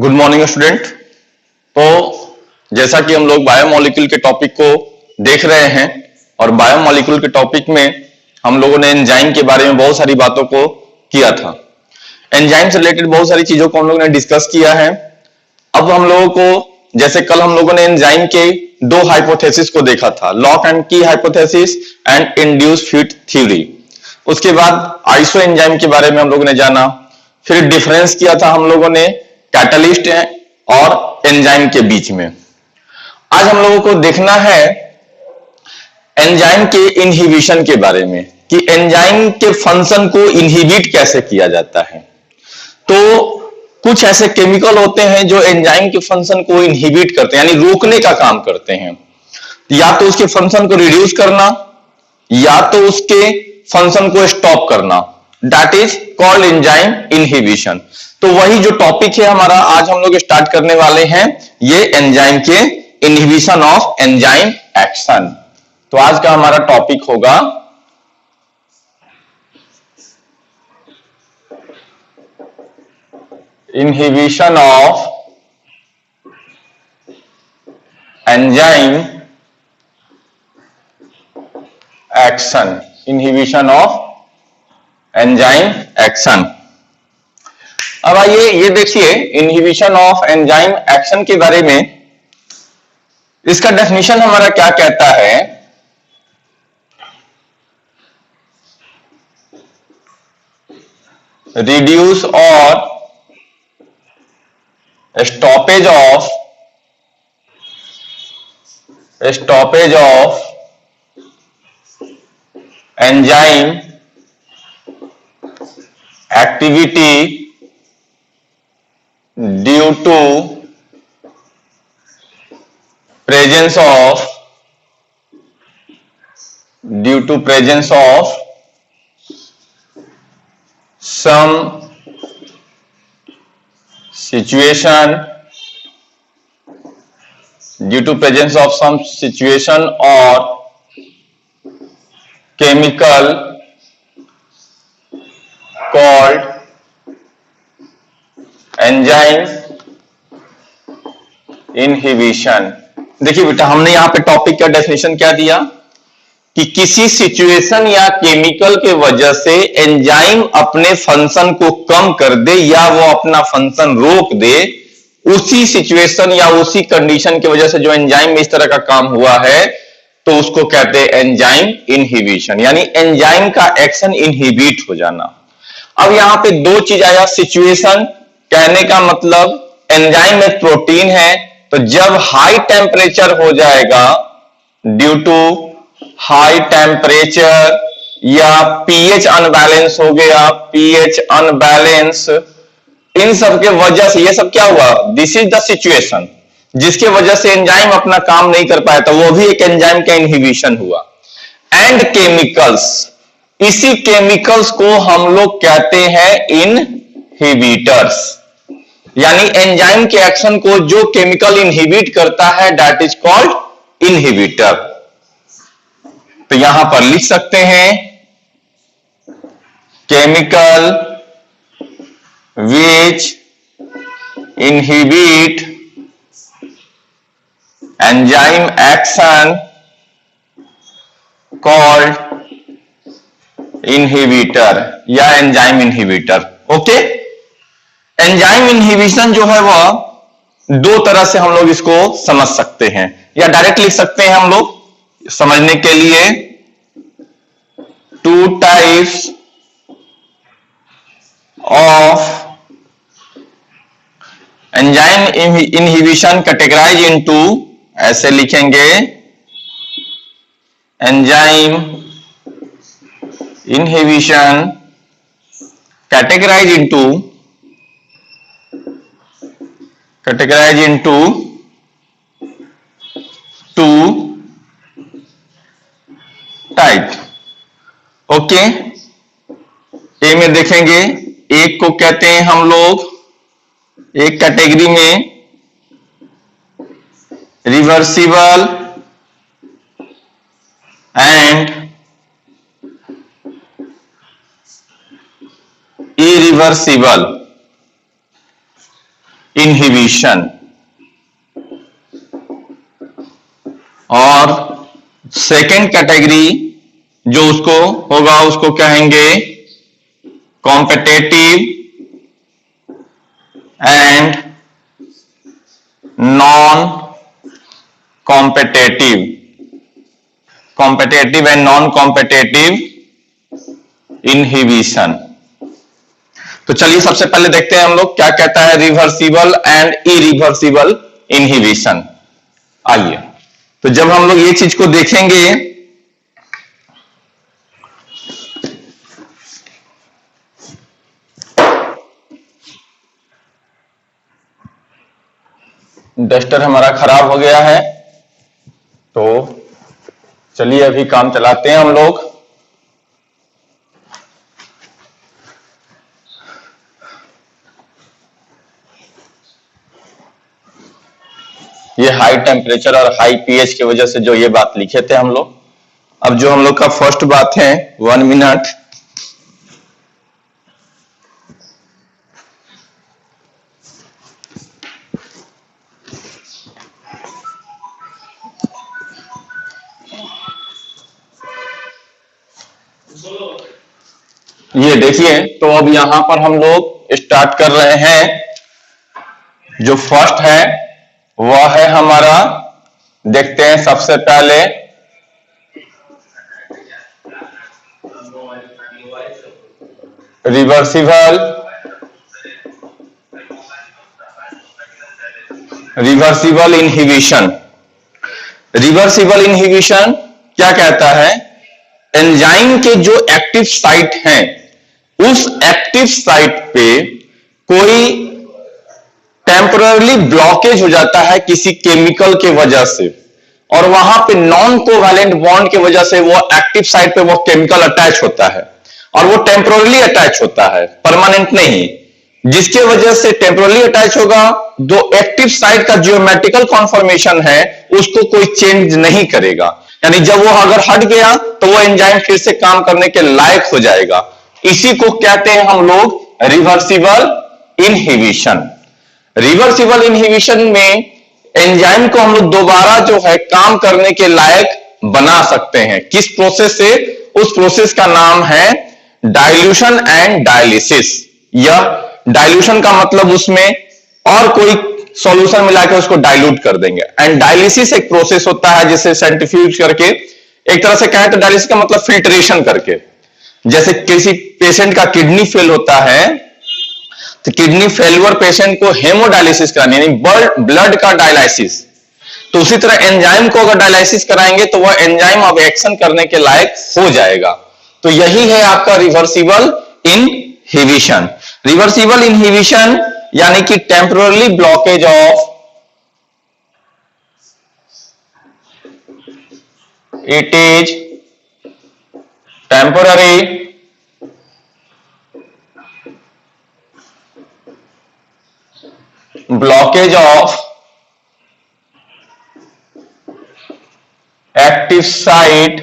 Good morning student. तो जैसा कि हम लोग बायोमोलिक्यूल के टॉपिक को देख रहे हैं और बायोमोलिक्यूल के टॉपिक में हम लोगों ने एंजाइम के बारे में बहुत सारी बातों को किया था। एंजाइम से रिलेटेड बहुत सारी चीजों को हम लोगों ने डिस्कस किया है। अब हम लोगों को जैसे कल हम लोगों ने एंजाइम के दो हाइपोथेसिस को देखा था, लॉक एंड की hypothesis and induce fit theory. उसके बाद आइसो एंजाइम के बारे में हम लोगों ने जाना, फिर डिफरेंस किया था हम लोगों ने कैटलिस्ट और एंजाइम के बीच में। आज हम लोगों को देखना है एंजाइम के इनहिबिशन के बारे में कि एंजाइम के फंक्शन को इनहिबिट कैसे किया जाता है। तो कुछ ऐसे केमिकल होते हैं जो एंजाइम के फंक्शन को इनहिबिट करते हैं, यानी रोकने का काम करते हैं। या तो उसके फंक्शन को रिड्यूस करना या तो उसके फंक्शन को स्टॉप करना, that is called enzyme inhibition. तो वही जो टॉपिक है हमारा, आज हम लोग स्टार्ट करने वाले हैं ये एंजाइम के इनहिबिशन ऑफ एंजाइम एक्शन। तो आज का हमारा टॉपिक होगा inhibition of enzyme action, inhibition of enzyme action. अब आइए ये देखिए इनहिबिशन ऑफ एंजाइम एक्शन के बारे में। इसका डेफिनेशन हमारा क्या कहता है, रिड्यूस और stoppage of enzyme activity due to presence of some situation, or chemical called enzyme inhibition। देखिए बेटा, हमने यहां पे टॉपिक का डेफिनेशन क्या दिया कि किसी सिचुएशन या केमिकल के वजह से एंजाइम अपने फंक्शन को कम कर दे या वो अपना फंक्शन रोक दे, उसी सिचुएशन या उसी कंडीशन की वजह से जो एंजाइम में इस तरह का काम हुआ है तो उसको कहते हैं एंजाइम इनहिबिशन, यानी एंजाइम का एक्शन इनहिबिट हो जाना। अब यहां पे दो चीज आया, सिचुएशन कहने का मतलब एंजाइम एक प्रोटीन है, तो जब हाई टेम्परेचर हो जाएगा ड्यू टू हाई टेम्परेचर या पीएच अनबैलेंस हो गया, पीएच अनबैलेंस, इन सब के वजह से ये सब क्या हुआ, दिस इज द सिचुएशन जिसके वजह से एंजाइम अपना काम नहीं कर पाया, तो वो भी एक एंजाइम का इनहिबिशन हुआ। एंड केमिकल्स, इसी केमिकल्स को हम लोग कहते हैं इनहिबिटर्स, यानी एंजाइम के एक्शन को जो केमिकल इनहिबिट करता है दैट इज कॉल्ड इनहिबिटर। तो यहां पर लिख सकते हैं chemical which inhibit enzyme action called inhibitor या enzyme inhibitor. Okay, enzyme inhibition जो है वह दो तरह से हम लोग इसको समझ सकते हैं, या डायरेक्ट लिख सकते हैं हम लोग समझने के लिए, two types of enzyme inhibition categorise into, ऐसे लिखेंगे enzyme inhibition categorise into two type. Okay, A में देखेंगे, एक को कहते हैं हम लोग, एक कैटेगरी में रिवर्सिबल एंड इरिवर्सिबल। इनहिबिशन। और सेकेंड कैटेगरी जो उसको होगा उसको कहेंगे competitive and non competitive, competitive and non competitive inhibition. तो चलिए सबसे पहले देखते हैं हम लोग क्या कहता है रिवर्सिबल एंड इरिवर्सिबल इनहिबिशन। आइए, तो जब हम लोग ये चीज को देखेंगे डस्टर हमारा खराब हो गया है, तो चलिए अभी काम चलाते हैं हम लोग। ये हाई टेम्परेचर और हाई पीएच की वजह से जो ये बात लिखे थे हम लोग। अब जो हम लोग का फर्स्ट बात है 1 मिनट, ये देखिए। तो अब यहां पर हम लोग स्टार्ट कर रहे हैं। जो फर्स्ट है वह है हमारा, देखते हैं सबसे पहले रिवर्सिबल इनहिबिशन। रिवर्सिबल इनहिबिशन क्या कहता है, एंजाइम के जो एक्टिव साइट हैं उस एक्टिव साइट पे कोई टेम्पररी ब्लॉकेज हो जाता है किसी केमिकल के वजह से, और वहां पे नॉन कोवैलेंट बॉन्ड की वजह से वो एक्टिव साइट पे वो केमिकल अटैच होता है, और वो टेम्पररी अटैच होता है, परमानेंट नहीं। जिसके वजह से टेम्पररी अटैच होगा, जो एक्टिव साइट का जियोमेट्रिकल कॉन्फॉर्मेशन है उसको कोई चेंज नहीं करेगा। यानी जब वो अगर हट गया तो वो एंजाइम फिर से काम करने के लायक हो जाएगा। इसी को कहते हैं हम लोग रिवर्सिबल इनहिबिशन। रिवर्सिबल इनहिबिशन में एंजाइम को हम लोग दोबारा जो है काम करने के लायक बना सकते हैं। किस प्रोसेस से? उस प्रोसेस का नाम है डाइल्यूशन एंड डायलिसिस। यह डाइल्यूशन का मतलब उसमें और कोई सॉल्यूशन मिला के उसको डाइल्यूट कर देंगे, एंड डायलिसिस एक प्रोसेस होता है जिसे सेंट्रीफ्यूज करके, एक तरह से कहें तो डायलिसिस का मतलब फिल्ट्रेशन करके। जैसे किसी पेशेंट का किडनी फेल होता है तो किडनी फेलियर पेशेंट को हेमोडायलिसिस करानी, यानी ब्लड का डायलिसिस। तो उसी तरह एंजाइम को अगर डायलिसिस कराएंगे तो वह एंजाइम अब एक्शन करने के लायक हो जाएगा। तो यही है आपका रिवर्सिबल इनहिबिशन। रिवर्सिबल इनहिबिशन यानी कि temporary blockage of, it is temporary blockage of active site,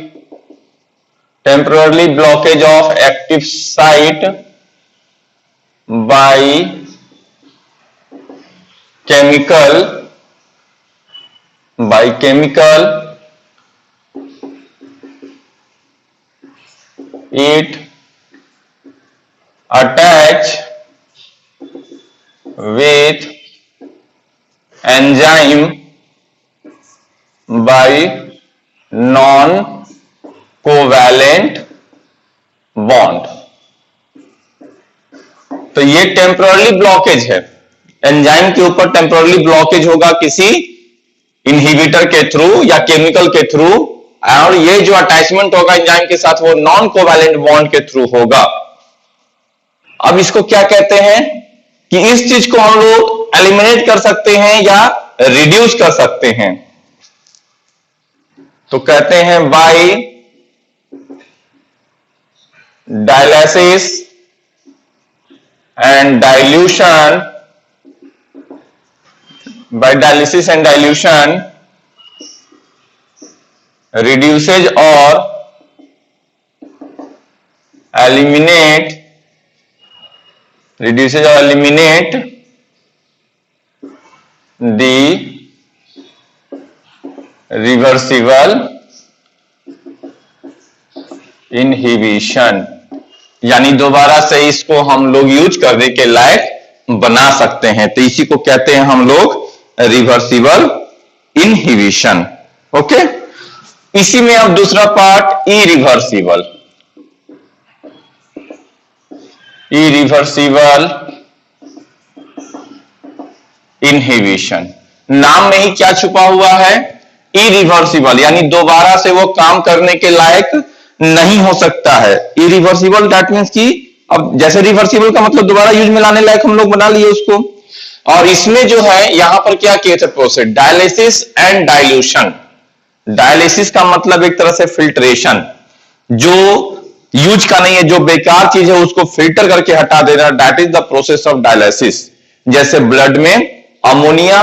temporarily blockage of active site by chemical it attach with enzyme by non covalent bond. तो ये टेम्पररी ब्लॉकेज है, enzyme के ऊपर temporary blockage होगा किसी inhibitor के through या chemical के थ्रू, और ये जो अटैचमेंट होगा एंजाइम के साथ वो नॉन कोवैलेंट बॉन्ड के थ्रू होगा। अब इसको क्या कहते हैं कि इस चीज को हम लोग एलिमिनेट कर सकते हैं या रिड्यूस कर सकते हैं, तो कहते हैं by dialysis and dilution, by dialysis and dilution reduces or eliminate the reversible inhibition, यानी दोबारा से इसको हम लोग यूज करने के लायक बना सकते हैं, तो इसी को कहते हैं हम लोग रिवर्सिबल इनहिबिशन। ओके, इसी में अब दूसरा पार्ट इरिवर्सिबल। इरिवर्सिबल इनहिबिशन, नाम में ही क्या छुपा हुआ है? इरिवर्सिबल, यानी दोबारा से वो काम करने के लायक नहीं हो सकता है। इरिवर्सिबल दैट मींस कि अब जैसे रिवर्सिबल का मतलब दोबारा यूज में लाने लायक हम लोग बना लिए उसको। और इसमें जो है यहां पर क्या किए थे process? Dialysis and dilution. Dialysis का मतलब एक तरह से फिल्ट्रेशन, जो यूज का नहीं है, जो बेकार चीज है उसको फिल्टर करके हटा देना, that is the process of dialysis. जैसे ब्लड में अमोनिया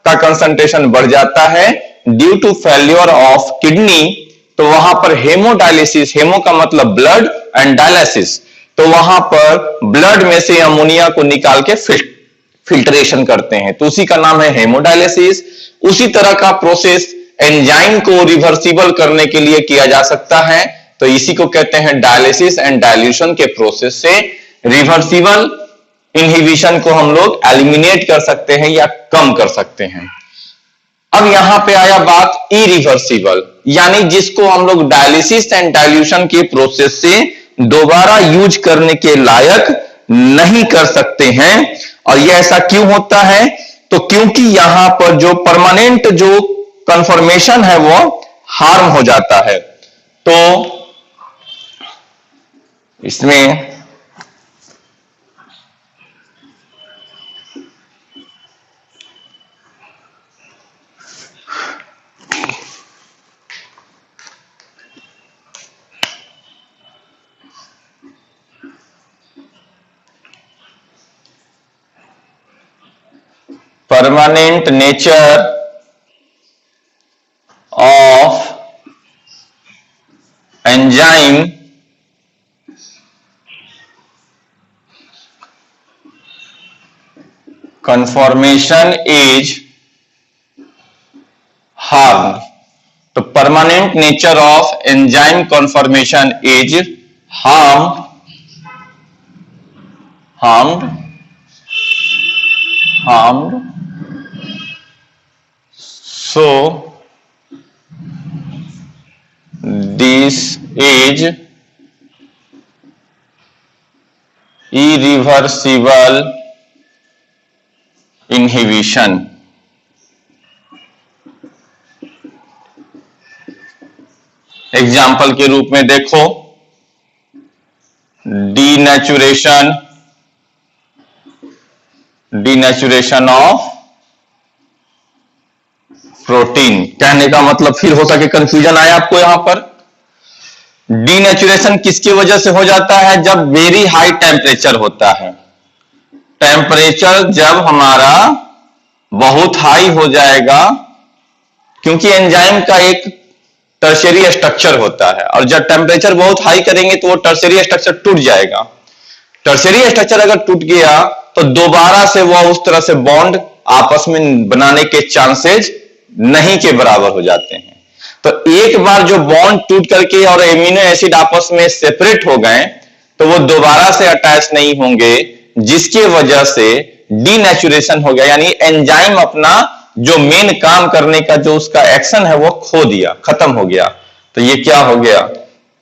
का कंसंट्रेशन बढ़ जाता है due to failure of kidney, तो वहां पर हेमोडायलिसिस, हेमो का मतलब ब्लड एंड डायलिसिस, तो वहां पर ब्लड में से अमोनिया को निकाल के फिल्ट्रेशन करते हैं, तो उसी का नाम है हेमोडायलिसिस। उसी तरह का प्रोसेस एंजाइम को रिवर्सिबल करने के लिए किया जा सकता है, तो इसी को कहते हैं डायलिसिस एंड डाइल्यूशन के प्रोसेस से रिवर्सिबल इनहिबिशन को हम लोग एलिमिनेट कर सकते हैं या कम कर सकते हैं। अब यहां पे आया बात इरिवर्सिबल, यानी जिसको हम लोग डायलिसिस एंड डाइल्यूशन के प्रोसेस से दोबारा यूज करने के लायक नहीं कर सकते हैं। और यह ऐसा क्यों होता है? तो क्योंकि यहां पर जो परमानेंट जो कन्फर्मेशन है वो हार्म हो जाता है। तो इसमें permanent nature of enzyme conformation is harmed. तो permanent nature of enzyme conformation is harmed so this is irreversible inhibition। Example के रूप में देखो, डीनेचुरेशन ऑफ प्रोटीन। कहने का मतलब फिर हो सके कंफ्यूजन आया आपको यहां पर। डीनेचुरेशन किसकी वजह से हो जाता है? जब वेरी हाई टेम्परेचर होता है। टेम्परेचर जब हमारा बहुत हाई हो जाएगा, क्योंकि एंजाइम का एक टर्शियरी स्ट्रक्चर होता है, और जब टेम्परेचर बहुत हाई करेंगे तो वो टर्शियरी स्ट्रक्चर टूट जाएगा। टर्शियरी स्ट्रक्चर अगर टूट गया तो दोबारा से वो उस तरह से बॉन्ड आपस में बनाने के चांसेस नहीं के बराबर हो जाते हैं। तो एक बार जो बॉन्ड टूट करके और एमिनो एसिड आपस में सेपरेट हो गए तो वो दोबारा से अटैच नहीं होंगे, जिसकी वजह से डीनेचुरेशन हो गया, यानी एंजाइम अपना जो मेन काम करने का जो उसका एक्शन है वो खो दिया, खत्म हो गया। तो ये क्या हो गया?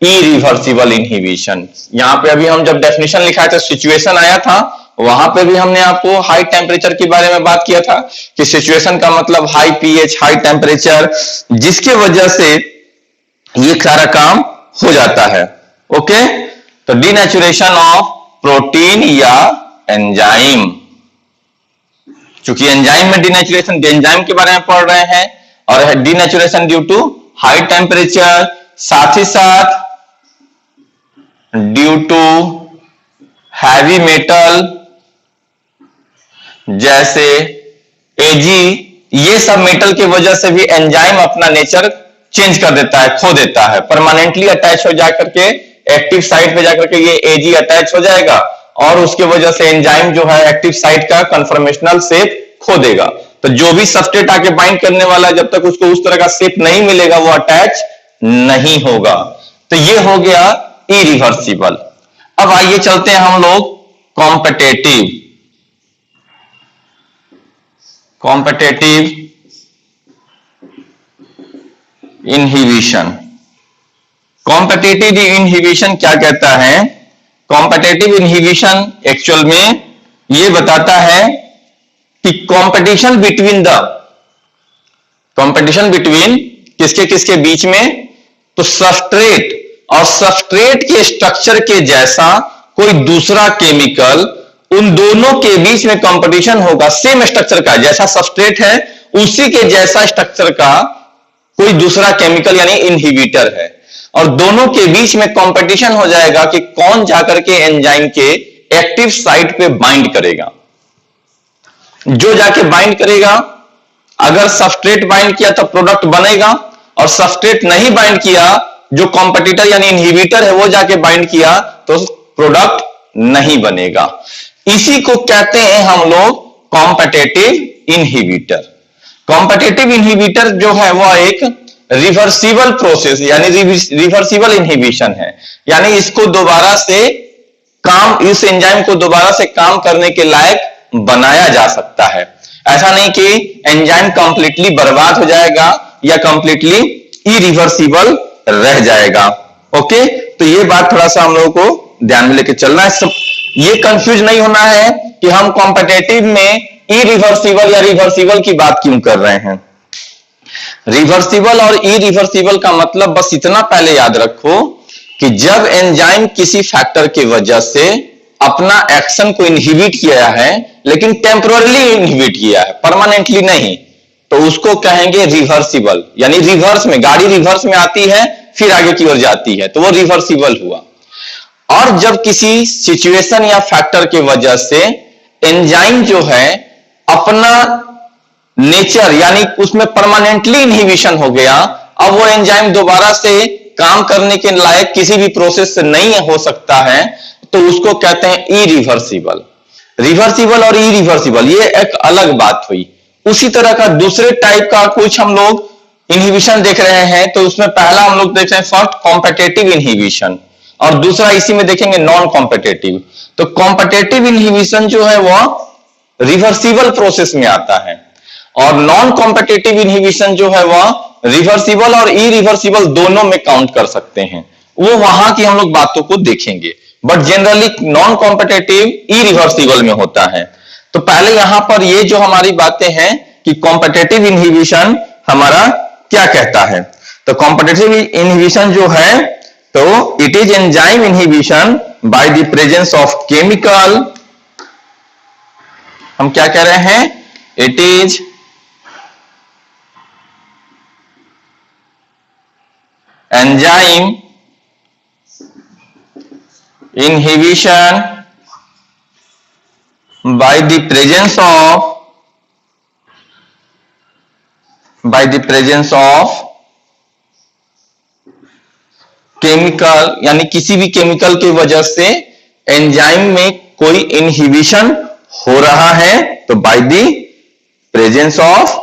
Irreversible inhibition. यहां पे अभी हम जब डेफिनेशन लिखा था, सिचुएशन आया था, वहां पे भी हमने आपको हाई टेम्परेचर के बारे में बात किया था कि सिचुएशन का मतलब हाई पीएच, हाई टेम्परेचर, जिसके वजह से ये सारा काम हो जाता है। ओके, तो डीनेचुरेशन ऑफ प्रोटीन या एंजाइम, चूंकि एंजाइम में डीनेचुरेशन, एंजाइम के बारे में पढ़ रहे हैं, और denaturation due to high temperature, साथ ही साथ ड्यू टू हैवी मेटल जैसे एजी, ये सब मेटल की वजह से भी एंजाइम अपना नेचर चेंज कर देता है, खो देता है, परमानेंटली अटैच हो जाकर के एक्टिव साइट पे जाकर के ये एजी अटैच हो जाएगा, और उसके वजह से एंजाइम जो है एक्टिव साइट का कन्फर्मेशनल शेप खो देगा। तो जो भी सबस्ट्रेट आके बाइंड करने वाला है, जब तक उसको उस तरह का शेप नहीं मिलेगा वो अटैच नहीं होगा। तो ये हो गया इरिवर्सिबल। अब आइए चलते हैं हम लोग कॉम्पिटेटिव इनहिबिशन। कॉम्पिटेटिव इनहिबिशन क्या कहता है? कॉम्पिटेटिव इनहिबिशन एक्चुअल में ये बताता है कि कंपटीशन बिटवीन किसके किसके बीच में? तो सबस्ट्रेट और सबस्ट्रेट के स्ट्रक्चर के जैसा कोई दूसरा केमिकल, उन दोनों के बीच में कंपटीशन होगा। सेम स्ट्रक्चर का, जैसा सबस्ट्रेट है उसी के जैसा स्ट्रक्चर का कोई दूसरा केमिकल यानी इनहिबिटर है, और दोनों के बीच में कंपटीशन हो जाएगा कि कौन जाकर के एंजाइम के एक्टिव साइट पे बाइंड करेगा। जो जाके बाइंड करेगा, अगर सबस्ट्रेट बाइंड किया तो प्रोडक्ट बनेगा, और सबस्ट्रेट नहीं बाइंड किया, जो कॉम्पिटिटर यानी इनहिबिटर है वो जाके बाइंड किया, तो प्रोडक्ट नहीं बनेगा। इसी को कहते हैं हम लोग कॉम्पिटेटिव इनहिबिटर। कॉम्पिटेटिव इनहिबिटर जो है वह एक रिवर्सिबल प्रोसेस यानी रिवर्सिबल इनहिबिशन है, यानी इसको दोबारा से इस एंजाइम को दोबारा से काम करने के लायक बनाया जा सकता है। ऐसा नहीं कि एंजाइम कंप्लीटली बर्बाद हो जाएगा या कंप्लीटली इरिवर्सिबल रह जाएगा। ओके, तो ये बात थोड़ा सा हम लोगों को ध्यान में लेके चलना है। सब ये कंफ्यूज नहीं होना है कि हम कॉम्पिटेटिव में इरिवर्सिबल या रिवर्सिबल की बात क्यों कर रहे हैं। रिवर्सिबल और इरिवर्सिबल का मतलब बस इतना पहले याद रखो कि जब एंजाइम किसी फैक्टर की वजह से अपना एक्शन को इनहिबिट किया है, लेकिन टेम्पोरली इनहिबिट किया है, परमानेंटली नहीं, तो उसको कहेंगे रिवर्सिबल। यानी रिवर्स में, गाड़ी रिवर्स में आती है फिर आगे की ओर जाती है, तो वो रिवर्सिबल हुआ। और जब किसी सिचुएशन या फैक्टर की वजह से एंजाइम जो है अपना नेचर यानी उसमें परमानेंटली इनहिबिशन हो गया, अब वो एंजाइम दोबारा से काम करने के लायक किसी भी प्रोसेस से नहीं हो सकता है, तो उसको कहते हैं इरिवर्सिबल। रिवर्सिबल और इरिवर्सिबल ये एक अलग बात हुई। उसी तरह का दूसरे टाइप का कुछ हम लोग इनहिबिशन देख रहे हैं, तो उसमें पहला हम लोग देख रहे हैं फर्स्ट कॉम्पिटेटिव इनहिबिशन, और दूसरा इसी में देखेंगे नॉन कॉम्पिटेटिव। तो कॉम्पिटेटिव इनहिबिशन जो है वह रिवर्सिबल प्रोसेस में आता है, और नॉन कॉम्पिटेटिव इनहिबिशन जो है वह रिवर्सिबल और इरिवर्सिबल दोनों में काउंट कर सकते हैं। वो वहां की हम लोग बातों को देखेंगे, but generally non competitive irreversible में होता है। तो पहले यहां पर ये जो हमारी बातें हैं कि कॉम्पिटेटिव इनहिबिशन हमारा क्या कहता है। तो कॉम्पिटेटिव इनहिबिशन जो है, तो it is enzyme inhibition by the presence of chemical. हम क्या कह रहे हैं? It is enzyme inhibition by the presence of chemical, यानी किसी भी केमिकल की वजह से एंजाइम में कोई इनहिबिशन हो रहा है, तो by the presence of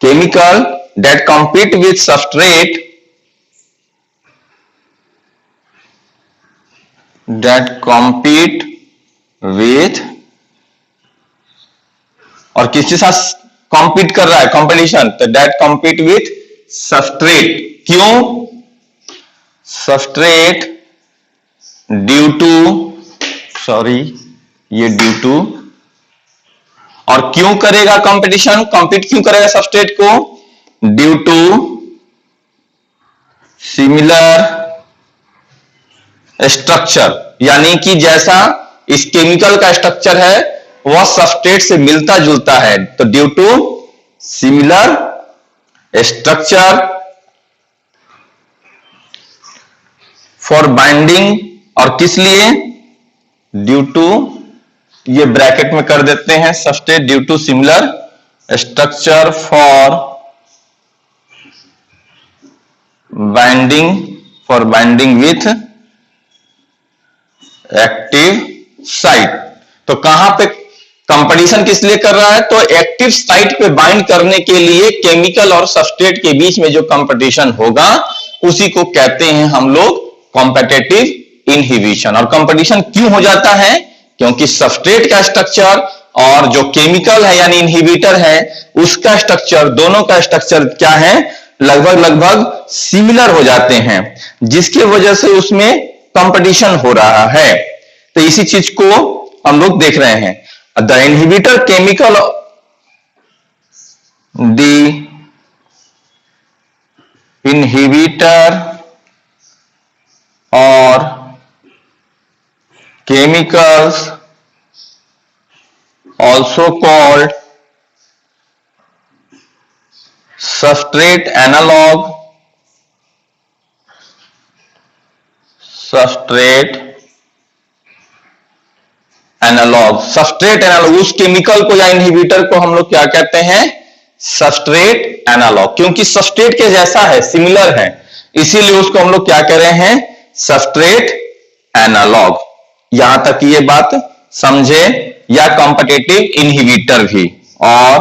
chemical that compete with substrate और किसके साथ कॉम्पीट कर रहा है? कंपटीशन, तो that compete with substrate। क्यों? substrate ड्यू टू और क्यों करेगा कंपटीशन, कॉम्पीट क्यों करेगा सबस्ट्रेट को? ड्यू टू सिमिलर स्ट्रक्चर, यानी कि जैसा इस केमिकल का स्ट्रक्चर है वह सबस्ट्रेट से मिलता जुलता है, तो due to similar structure for binding. और किस लिए? ड्यू टू, ये ब्रैकेट में कर देते हैं, substrate due to similar structure for binding with active site. तो कहां पे कंपटीशन किस लिए कर रहा है? तो एक्टिव साइट पे बाइंड करने के लिए केमिकल और सबस्ट्रेट के बीच में जो कंपटीशन होगा उसी को कहते हैं हम लोग कॉम्पिटिटिव इनहिबिशन। और कंपटीशन क्यों हो जाता है? क्योंकि सबस्ट्रेट का स्ट्रक्चर और जो केमिकल है यानी इनहिबिटर है उसका स्ट्रक्चर, दोनों का स्ट्रक्चर क्या है? लगभग सिमिलर हो जाते हैं, जिसके वजह से उसमें कंपटीशन हो रहा है। तो इसी चीज को हम लोग देख रहे हैं। The inhibitor chemical, the inhibitor और chemicals also called substrate analog, substrate analog, उस केमिकल को या इनहिबिटर को हम लोग क्या कहते हैं? Substrate analogue. क्योंकि सबस्ट्रेट के जैसा है, सिमिलर है, इसीलिए उसको हम लोग क्या कह रहे हैं? Substrate analog. यहां तक ये बात समझे? या कॉम्पिटिटिव इनहिबिटर भी और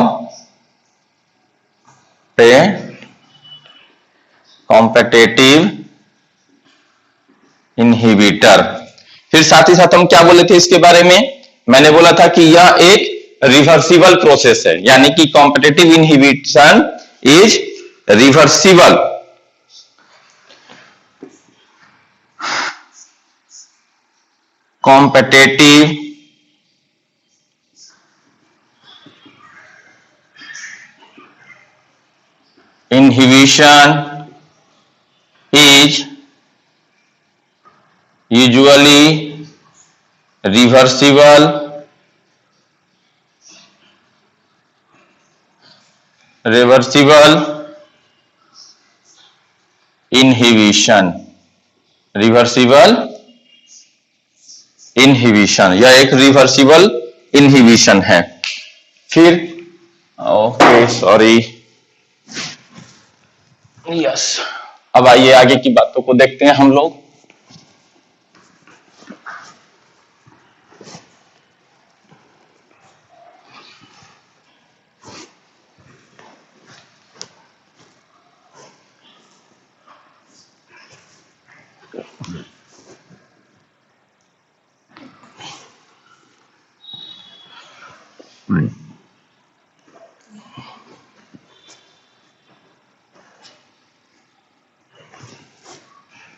कॉम्पिटिटिव इनहिबिटर। फिर साथ ही साथ हम क्या बोले थे इसके बारे में? मैंने बोला था कि यह एक रिवर्सिबल प्रोसेस है, यानी कि competitive inhibition is reversible. Competitive inhibition is usually reversible inhibition, reversible inhibition, यह एक रिवर्सिबल इनहिबिशन है। फिर ओके सॉरी यस, अब आइए आगे की बातों को देखते हैं हम लोग।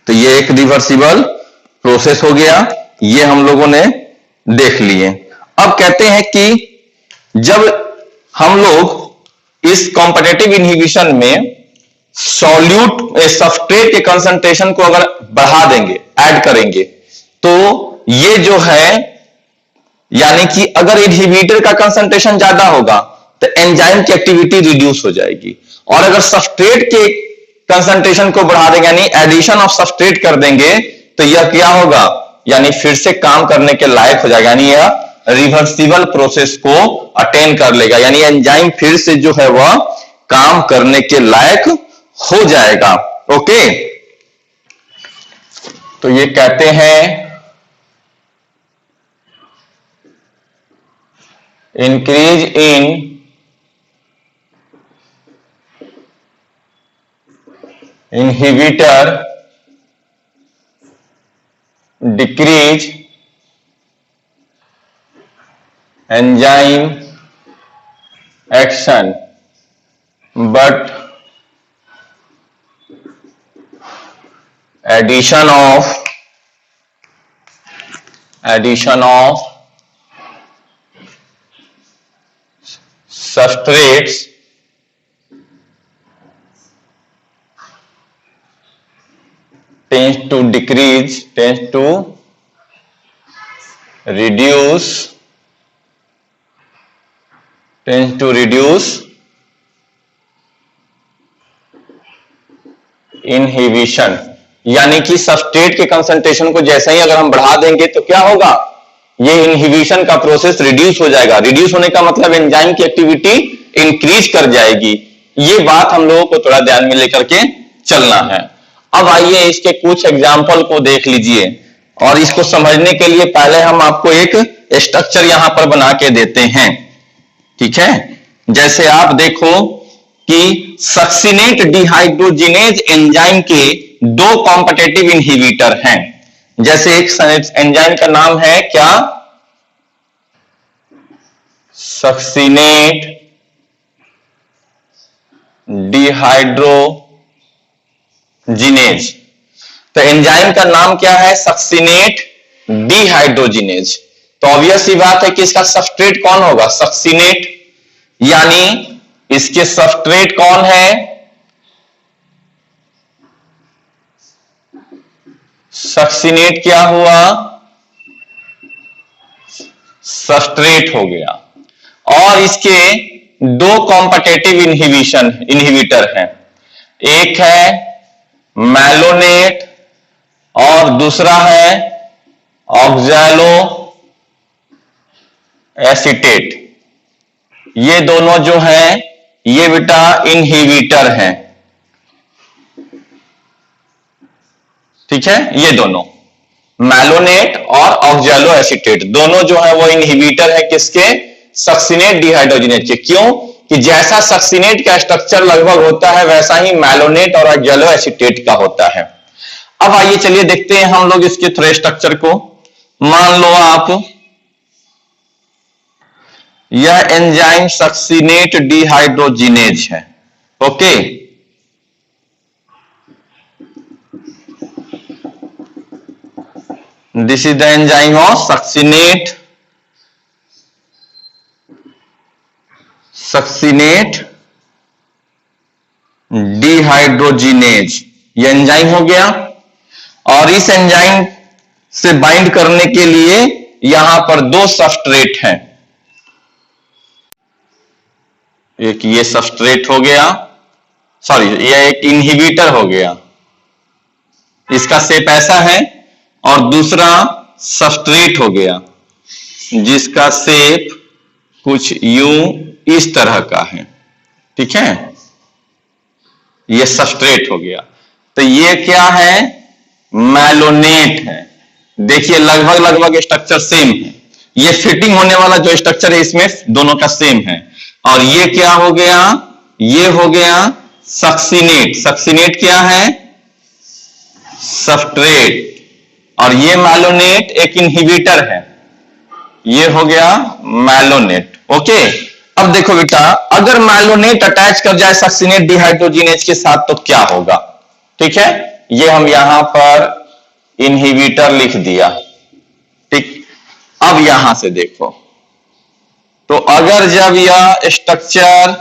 तो ये एक रिवर्सिबल प्रोसेस हो गया, ये हम लोगों ने देख लिए। अब कहते हैं कि जब हम लोग इस कॉम्पिटिटिव इनहिबिशन में सॉल्यूट सबस्ट्रेट के कंसंट्रेशन को अगर बढ़ा देंगे, ऐड करेंगे, तो ये जो है यानी कि अगर इनहिबिटर का कंसंट्रेशन ज्यादा होगा तो एंजाइम की एक्टिविटी रिड्यूस हो जाएगी, और अगर सबस्ट्रेट के कंसंट्रेशन को बढ़ा देंगे यानी एडिशन ऑफ सबस्ट्रेट कर देंगे तो यह क्या होगा? यानी फिर से काम करने के लायक हो जाएगा, यानी यह रिवर्सिबल प्रोसेस को अटेन कर लेगा, यानी एंजाइम फिर से जो है वह काम करने के लायक हो जाएगा। ओके, तो ये कहते हैं increase in inhibitor, decrease enzyme action, but addition of substrates tends to reduce inhibition, यानी कि सबस्ट्रेट के कंसंट्रेशन को जैसे ही अगर हम बढ़ा देंगे तो क्या होगा? ये इनहिबिशन का प्रोसेस रिड्यूस हो जाएगा। रिड्यूस होने का मतलब एंजाइम की एक्टिविटी इंक्रीज कर जाएगी। ये बात हम लोगों को थोड़ा ध्यान में लेकर के चलना है। अब आइए इसके कुछ एग्जाम्पल को देख लीजिए, और इसको समझने के लिए पहले हम आपको एक स्ट्रक्चर यहां पर बना के देते हैं। ठीक है, जैसे आप देखो कि सक्सिनेट डिहाइड्रोजिनेज एंजाइम के दो कॉम्पिटिटिव इनहिबिटर हैं। जैसे एक एंजाइम का नाम है क्या, सक्सिनेट डिहाइड्रोजिनेज। तो एंजाइम का नाम क्या है, सक्सिनेट डिहाइड्रोजिनेज। तो ऑब्वियस सी बात है कि इसका सबस्ट्रेट कौन होगा, सक्सिनेट, यानी इसके सबस्ट्रेट कौन है, सक्सिनेट क्या हुआ, सबस्ट्रेट हो गया। और इसके दो कॉम्पिटिटिव इनहिबिटर हैं, एक है मैलोनेट और दूसरा है ऑक्सैलो एसीटेट। ये दोनों जो हैं ये बेटा इनहिबिटर हैं, ठीक है। ये दोनों मैलोनेट और ऑक्सैलो एसीटेट दोनों जो है वो इनहिबिटर है किसके, सक्सिनेट डिहाइड्रोजिनेज के। क्यों कि जैसा सक्सिनेट का स्ट्रक्चर लगभग होता है वैसा ही मैलोनेट और ऑक्सैलो एसीटेट का होता है। अब आइए चलिए देखते हैं हम लोग इसके थोड़े स्ट्रक्चर को। मान लो आप यह एंजाइम सक्सिनेट डिहाइड्रोजिनेज है, okay. This is the enzyme of succinate dehydrogenase, यह एंजाइम हो गया। और इस एंजाइम से बाइंड करने के लिए यहां पर दो सबस्ट्रेट हैं, एक ये सबस्ट्रेट हो गया, सॉरी यह एक इनहिबिटर हो गया, इसका शेप ऐसा है, और दूसरा सबस्ट्रेट हो गया जिसका शेप कुछ यूं इस तरह का है, ठीक है। ये सबस्ट्रेट हो गया। तो ये क्या है, मैलोनेट है। देखिए लगभग लगभग स्ट्रक्चर सेम है, ये फिटिंग होने वाला जो स्ट्रक्चर है इसमें दोनों का सेम है। और ये क्या हो गया, ये हो गया सक्सिनेट। सक्सिनेट क्या है, सबस्ट्रेट, और ये मैलोनेट एक इनहिबिटर है, ये हो गया मैलोनेट, ओके। अब देखो बेटा, अगर मैलोनेट अटैच कर जाए सक्सिनेट डिहाइड्रोजिनेज के साथ तो क्या होगा, ठीक है। ये हम यहां पर इनहिबिटर लिख दिया, ठीक। अब यहां से देखो, तो अगर जब यह स्ट्रक्चर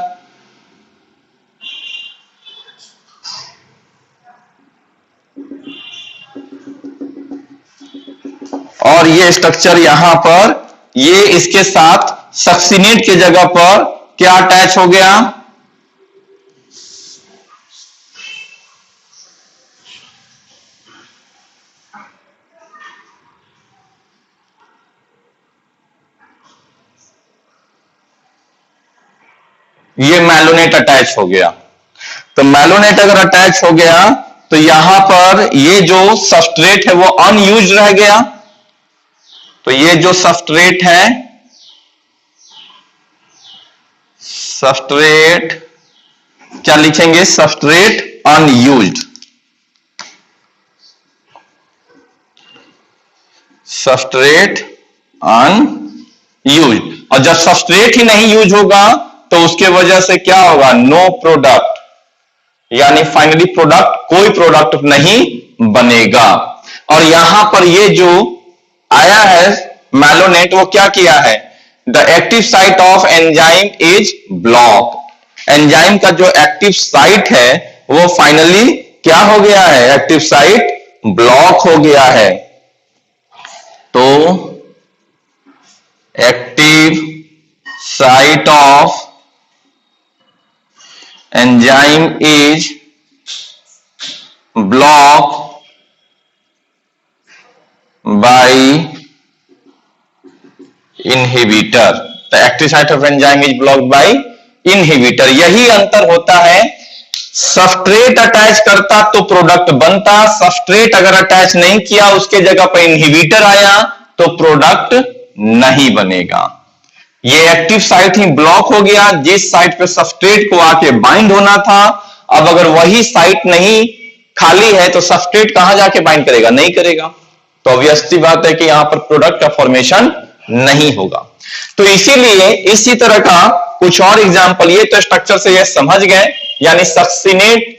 और ये स्ट्रक्चर यहां पर, ये इसके साथ सक्सिनेट के जगह पर क्या अटैच हो गया, ये मैलोनेट अटैच हो गया। तो मैलोनेट अगर अटैच हो गया तो यहां पर ये जो सबस्ट्रेट है वो अनयूज्ड रह गया। तो ये जो सबस्ट्रेट है, सबस्ट्रेट क्या लिखेंगे, सबस्ट्रेट अनयूज्ड, सबस्ट्रेट अनयूज्ड। और जब सबस्ट्रेट ही नहीं यूज होगा तो उसके वजह से क्या होगा, नो प्रोडक्ट, यानी फाइनली प्रोडक्ट, कोई प्रोडक्ट नहीं बनेगा। और यहां पर ये जो आया है मैलोनेट, वो क्या किया है, the active site of enzyme is block. Enzyme का जो एक्टिव साइट है वो फाइनली क्या हो गया है, एक्टिव साइट ब्लॉक हो गया है। तो active site of enzyme is block bye inhibitor. The active site of enzyme is blocked by inhibitor. यही अंतर होता है, सबस्ट्रेट अटैच करता तो प्रोडक्ट बनता, सबस्ट्रेट अगर अटैच नहीं किया उसके जगह पर इनहिबिटर आया तो प्रोडक्ट नहीं बनेगा। ये एक्टिव साइट ही ब्लॉक हो गया, जिस साइट पे सबस्ट्रेट को आके बाइंड होना था। अब अगर वही साइट नहीं खाली है तो सबस्ट्रेट कहां जाके बाइंड करेगा? नहीं करेगा। तो ऑब्वियसली बात है कि यहां पर प्रोडक्ट का फॉर्मेशन नहीं होगा। तो इसीलिए इसी तरह का कुछ और एग्जांपल, ये तो स्ट्रक्चर से ये समझ गए, यानी सक्सिनेट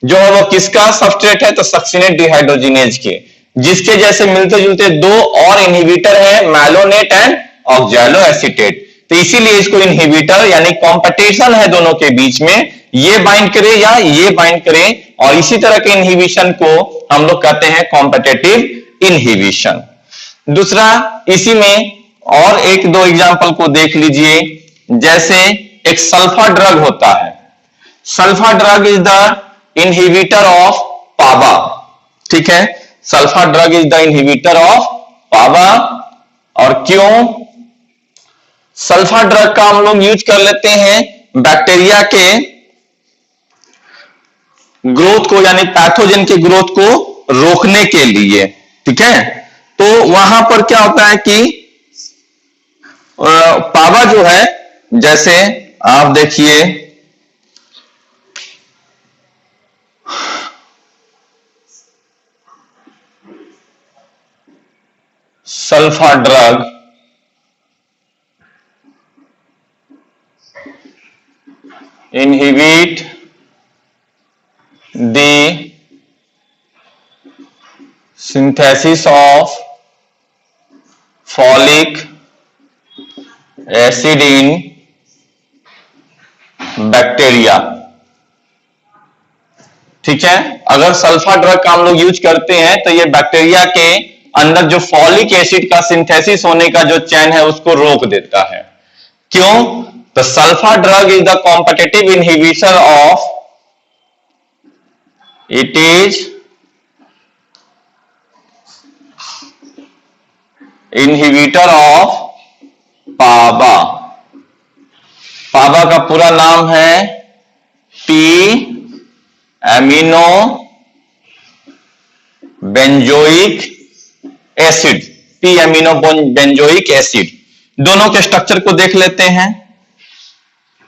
जो है वो किसका सबस्ट्रेट है? तो सक्सिनेट डिहाइड्रोजिनेज के, जिसके जैसे मिलते जुलते दो और इनहिबिटर है, मैलोनेट एंड ऑक्सैलो एसीटेट। तो इसीलिए इसको इनहिबिटर यानी कॉम्पिटिशन है दोनों के बीच में, ये बाइंड करे या ये बाइंड करे, और इसी तरह के इनहिबिशन को हम लोग कहते हैं कॉम्पिटिटिव इनहिबिशन। दूसरा, इसी में और एक दो एग्जांपल को देख लीजिए। जैसे एक सल्फा ड्रग होता है, sulfa drug is the inhibitor of PABA, ठीक है, sulfa drug is the inhibitor of PABA. और क्यों सल्फा ड्रग का हम लोग यूज कर लेते हैं? बैक्टीरिया के ग्रोथ को यानी पैथोजन के ग्रोथ को रोकने के लिए, ठीक है। तो वहां पर क्या होता है कि पाबा जो है, जैसे आप देखिए sulfa drug inhibit the synthesis of folic acid in bacteria, ठीक है। अगर सल्फा ड्रग का हम लोग यूज करते हैं तो ये बैक्टीरिया के अंदर जो फॉलिक एसिड का सिंथेसिस होने का जो चैन है उसको रोक देता है। क्यों? तो sulfa drug is the competitive inhibitor of, it is inhibitor of PABA. PABA का पूरा नाम है P amino benzoic acid, P amino benzoic acid. दोनों के स्ट्रक्चर को देख लेते हैं।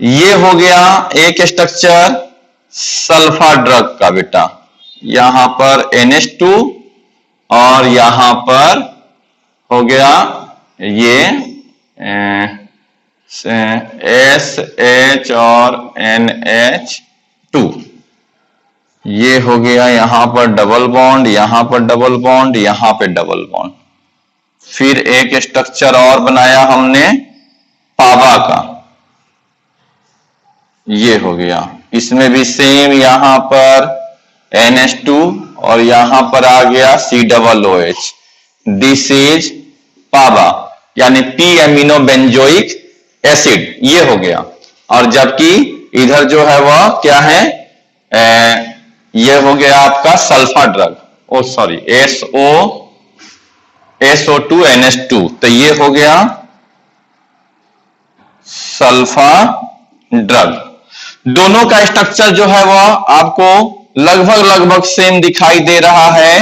ये हो गया एक स्ट्रक्चर सल्फा ड्रग का बेटा, यहां पर NH2 और यहां पर हो गया ये SH और NH2, ये हो गया यहां पर डबल बॉन्ड, यहां पर डबल बॉन्ड, यहां पे डबल बॉन्ड। फिर एक स्ट्रक्चर और बनाया हमने पाबा का, ये हो गया, इसमें भी सेम यहां पर NH2 और यहां पर आ गया COOH। दिस इज पाबा यानी पी एमिनो बेंजोइक एसिड, ये हो गया। और जबकि इधर जो है वह क्या है, ये हो गया आपका सल्फा ड्रग, ओ सॉरी SO2 NH2, तो ये हो गया सल्फा ड्रग। दोनों का स्ट्रक्चर जो है वह आपको लगभग सेम दिखाई दे रहा है,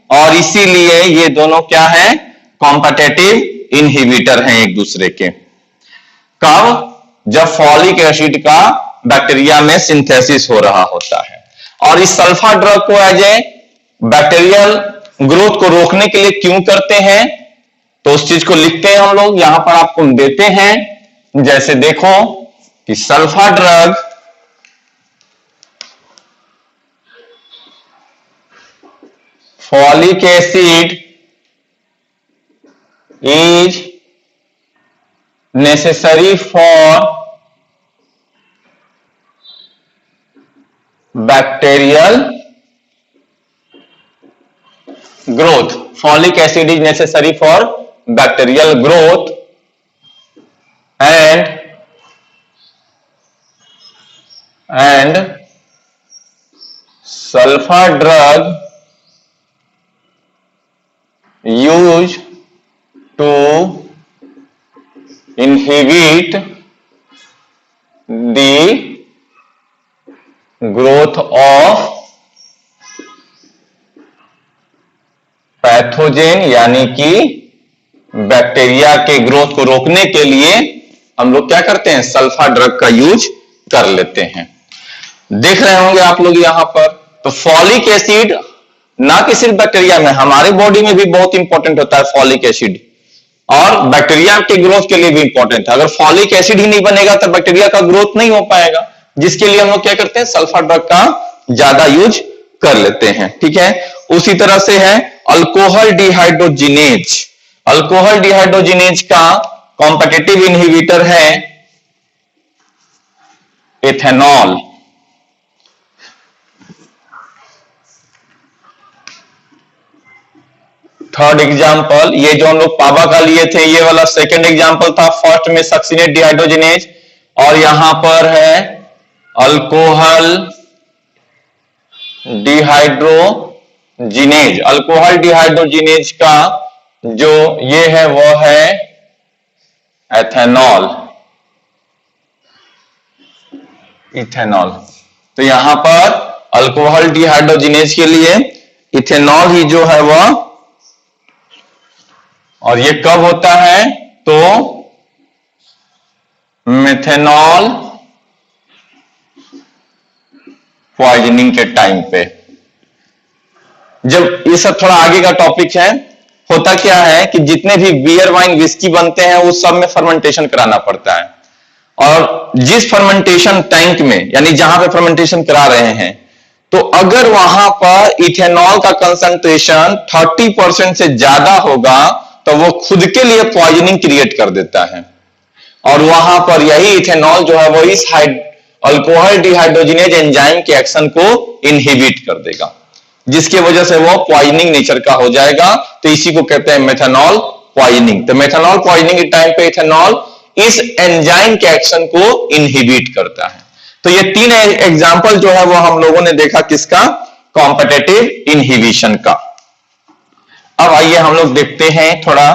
और इसीलिए ये दोनों क्या है, कॉम्पिटिटिव इनहिबिटर हैं एक दूसरे के। कब? जब फॉलिक एसिड का बैक्टीरिया में सिंथेसिस हो रहा होता है। और इस सल्फा ड्रग को एज ए बैक्टीरियल ग्रोथ को रोकने के लिए क्यों करते हैं, तो उस चीज को लिखते हैं हम लोग, यहां पर आपको देते हैं। जैसे देखो कि sulfa drug folic acid is necessary for bacterial growth. Folic acid is necessary for bacterial growth and sulfur drug used to inhibit the growth of pathogen, यानी कि बैक्टीरिया के ग्रोथ को रोकने के लिए हम लोग क्या करते हैं, सल्फा ड्रग का यूज कर लेते हैं। देख रहे होंगे आप लोग यहां पर, तो फॉलिक एसिड ना कि सिर्फ बैक्टीरिया में, हमारे बॉडी में भी बहुत इंपॉर्टेंट होता है फॉलिक एसिड, और बैक्टीरिया के ग्रोथ के लिए भी इंपॉर्टेंट है। अगर फॉलिक एसिड ही नहीं बनेगा तो बैक्टीरिया का ग्रोथ नहीं हो पाएगा, जिसके लिए हम लोग क्या करते हैं, सल्फा ड्रग का ज्यादा यूज कर लेते हैं। ठीक है, उसी तरह से है अल्कोहल डिहाइड्रोजिनेज। अल्कोहल डिहाइड्रोजिनेज का कॉम्पिटिटिव इनहिबिटर है इथेनॉल। थर्ड एग्जांपल, ये जो हम लोग पाबा का लिए थे, ये वाला सेकंड एग्जांपल था। फर्स्ट में सक्सिनेट डिहाइड्रोजिनेज, और यहां पर है अल्कोहल डिहाइड्रोजिनेज। अल्कोहल डिहाइड्रोजिनेज का जो ये है वो है एथेनॉल, इथेनॉल। तो यहां पर अल्कोहल डिहाइड्रोजिनेज के लिए इथेनॉल ही जो है वह, और ये कब होता है, तो मेथेनॉल पॉइजनिंग के टाइम पे। जब ये सब थोड़ा आगे का टॉपिक है, होता क्या है कि जितने भी बियर, वाइन, विस्की बनते हैं उस सब में फर्मेंटेशन कराना पड़ता है, और जिस फर्मेंटेशन टैंक में, यानी जहां पे फर्मेंटेशन करा रहे हैं, तो अगर वहां पर इथेनॉल का कंसंट्रेशन 30% से ज्यादा होगा तो वो खुद के लिए पॉइजनिंग क्रिएट कर देता है, और वहां पर यही इथेनॉल जो है वो इस अल्कोहल डिहाइड्रोजिनेज एंजाइम के एक्शन को इनहिबिट कर देगा, जिसकी वजह से वो पॉइजनिंग नेचर का हो जाएगा। तो इसी को कहते हैं मेथनॉल पॉइजनिंग। तो मेथनॉल पॉइजनिंग के टाइम पे इथेनॉल इस एंजाइम के एक्शन को इनहिबिट करता है। तो ये तीन एग्जांपल जो है वो हम लोगों ने देखा किसका, कॉम्पिटिटिव इनहिबिशन का। अब आइए हम लोग देखते हैं थोड़ा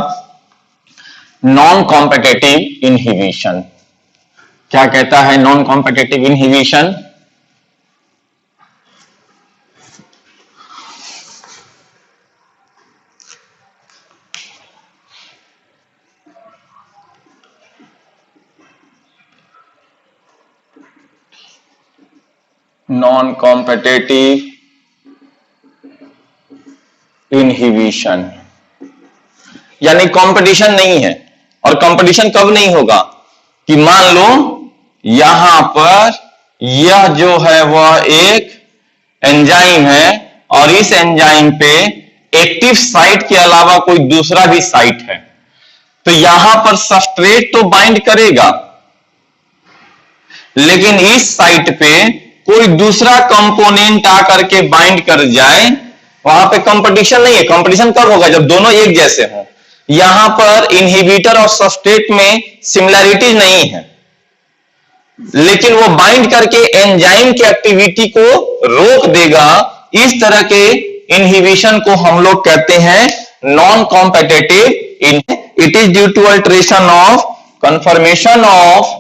नॉन कॉम्पिटिटिव इनहिबिशन। क्या कहता है non competitive inhibition? Non competitive inhibition यानी कंपटीशन नहीं है। और कंपटीशन कब नहीं होगा कि मान लो यहां पर यह जो है वह एक एंजाइम है, और इस एंजाइम पे एक्टिव साइट के अलावा कोई दूसरा भी साइट है, तो यहां पर सबस्ट्रेट तो बाइंड करेगा, लेकिन इस साइट पे कोई दूसरा कंपोनेंट आकर के बाइंड कर जाए, वहां पे कंपटीशन नहीं है। कंपटीशन कब होगा? जब दोनों एक जैसे हों। यहां पर इनहिबिटर और सबस्ट्रेट में सिमिलैरिटीज नहीं है, लेकिन वो बाइंड करके एंजाइम की एक्टिविटी को रोक देगा। इस तरह के इनहिबिशन को हम लोग कहते हैं non competitive. It is due to alteration of conformation of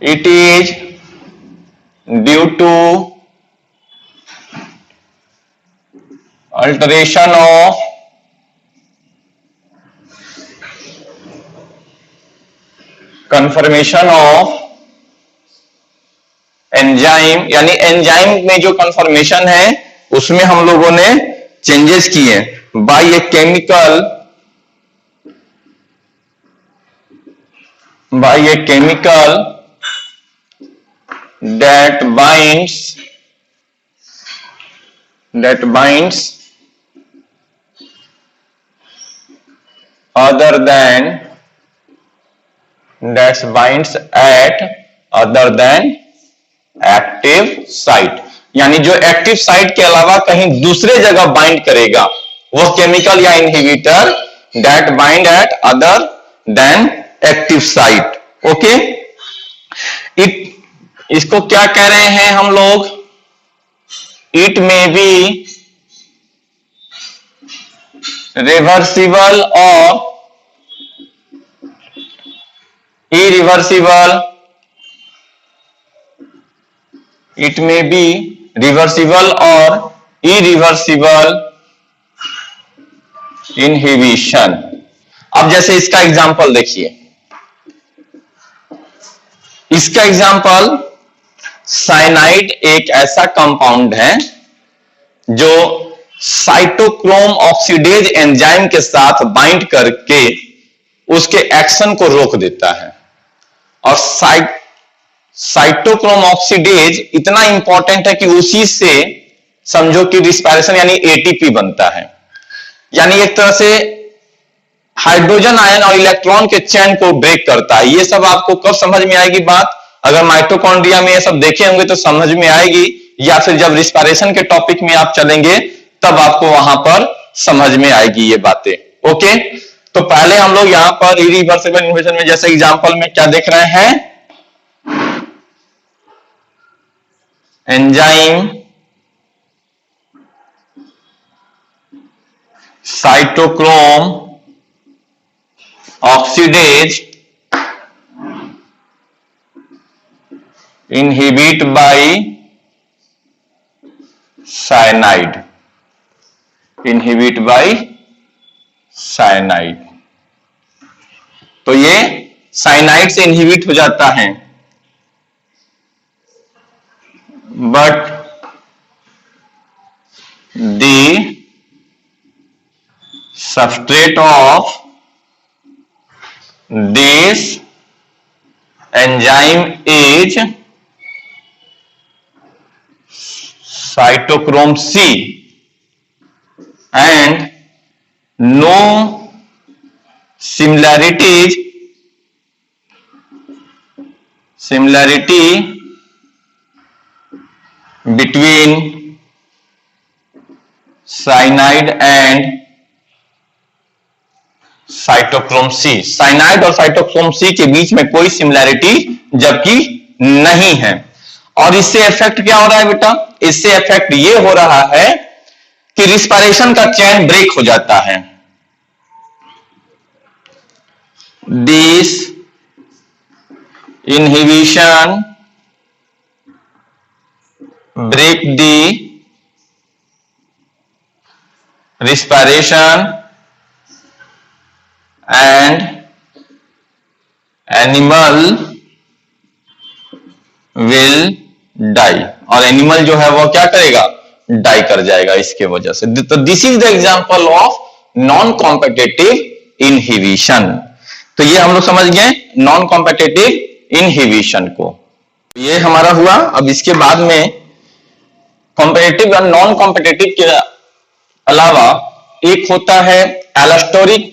it is due to alteration of conformation of enzyme, यानी एंजाइम में जो कन्फर्मेशन है उसमें हम लोगों ने चेंजेस किए by a chemical that binds at other than active site, यानी जो एक्टिव साइट के अलावा कहीं दूसरे जगह बाइंड करेगा वो केमिकल या inhibitor that bind eight other than active site. Okay, इसको क्या कह रहे हैं हम लोग? इट में बी रिवर्सिबल और इरिवर्सिबल। इट में बी रिवर्सिबल और इरिवर्सिबल इनहिबिशन। अब जैसे इसका एग्जांपल देखिए, इसका एग्जांपल साइनाइड एक ऐसा कंपाउंड है जो साइटोक्रोम ऑक्सीडेज एंजाइम के साथ बाइंड करके उसके एक्शन को रोक देता है। और साइटोक्रोम ऑक्सीडेज इतना इंपॉर्टेंट है कि उसी से समझो कि रिस्पायरेशन यानी एटीपी बनता है, यानी एक तरह से हाइड्रोजन आयन और इलेक्ट्रॉन के चेन को ब्रेक करता है। ये सब आपको कब समझ में आएगी बात? अगर माइटोकॉन्ड्रिया में ये सब देखे होंगे तो समझ में आएगी, या फिर जब रिस्पायरेशन के टॉपिक में आप चलेंगे तब आपको वहां पर समझ में आएगी ये बातें। ओके, तो पहले हम लोग यहां पर इरिवर्सिबल इन्वेजन में जैसे एग्जांपल में क्या देख रहे हैं, enzyme cytochrome oxidase inhibit by cyanide, inhibit by cyanide। तो ये साइनाइड से इनहिबिट हो जाता है, but the substrate of this enzyme is cytochrome C and no similarity between cyanide and cytochrome C. Cyanide और साइटोक्रोम सी के बीच में कोई सिमिलैरिटी जबकि नहीं है। और इससे इफेक्ट क्या हो रहा है बेटा? इससे इफेक्ट ये हो रहा है कि रिस्पायरेशन का चेन ब्रेक हो जाता है। This inhibition break the respiration and animal will die, और एनिमल जो है वो क्या करेगा? डाई कर जाएगा इसके वजह से। तो this is the example of non competitive inhibition. तो ये हम लोग समझ गए नॉन कॉम्पिटिटिव इनहिबिशन को, ये हमारा हुआ। अब इसके बाद में कॉम्पिटिटिव और नॉन कॉम्पिटिटिव के अलावा एक होता है एलोस्टेरिक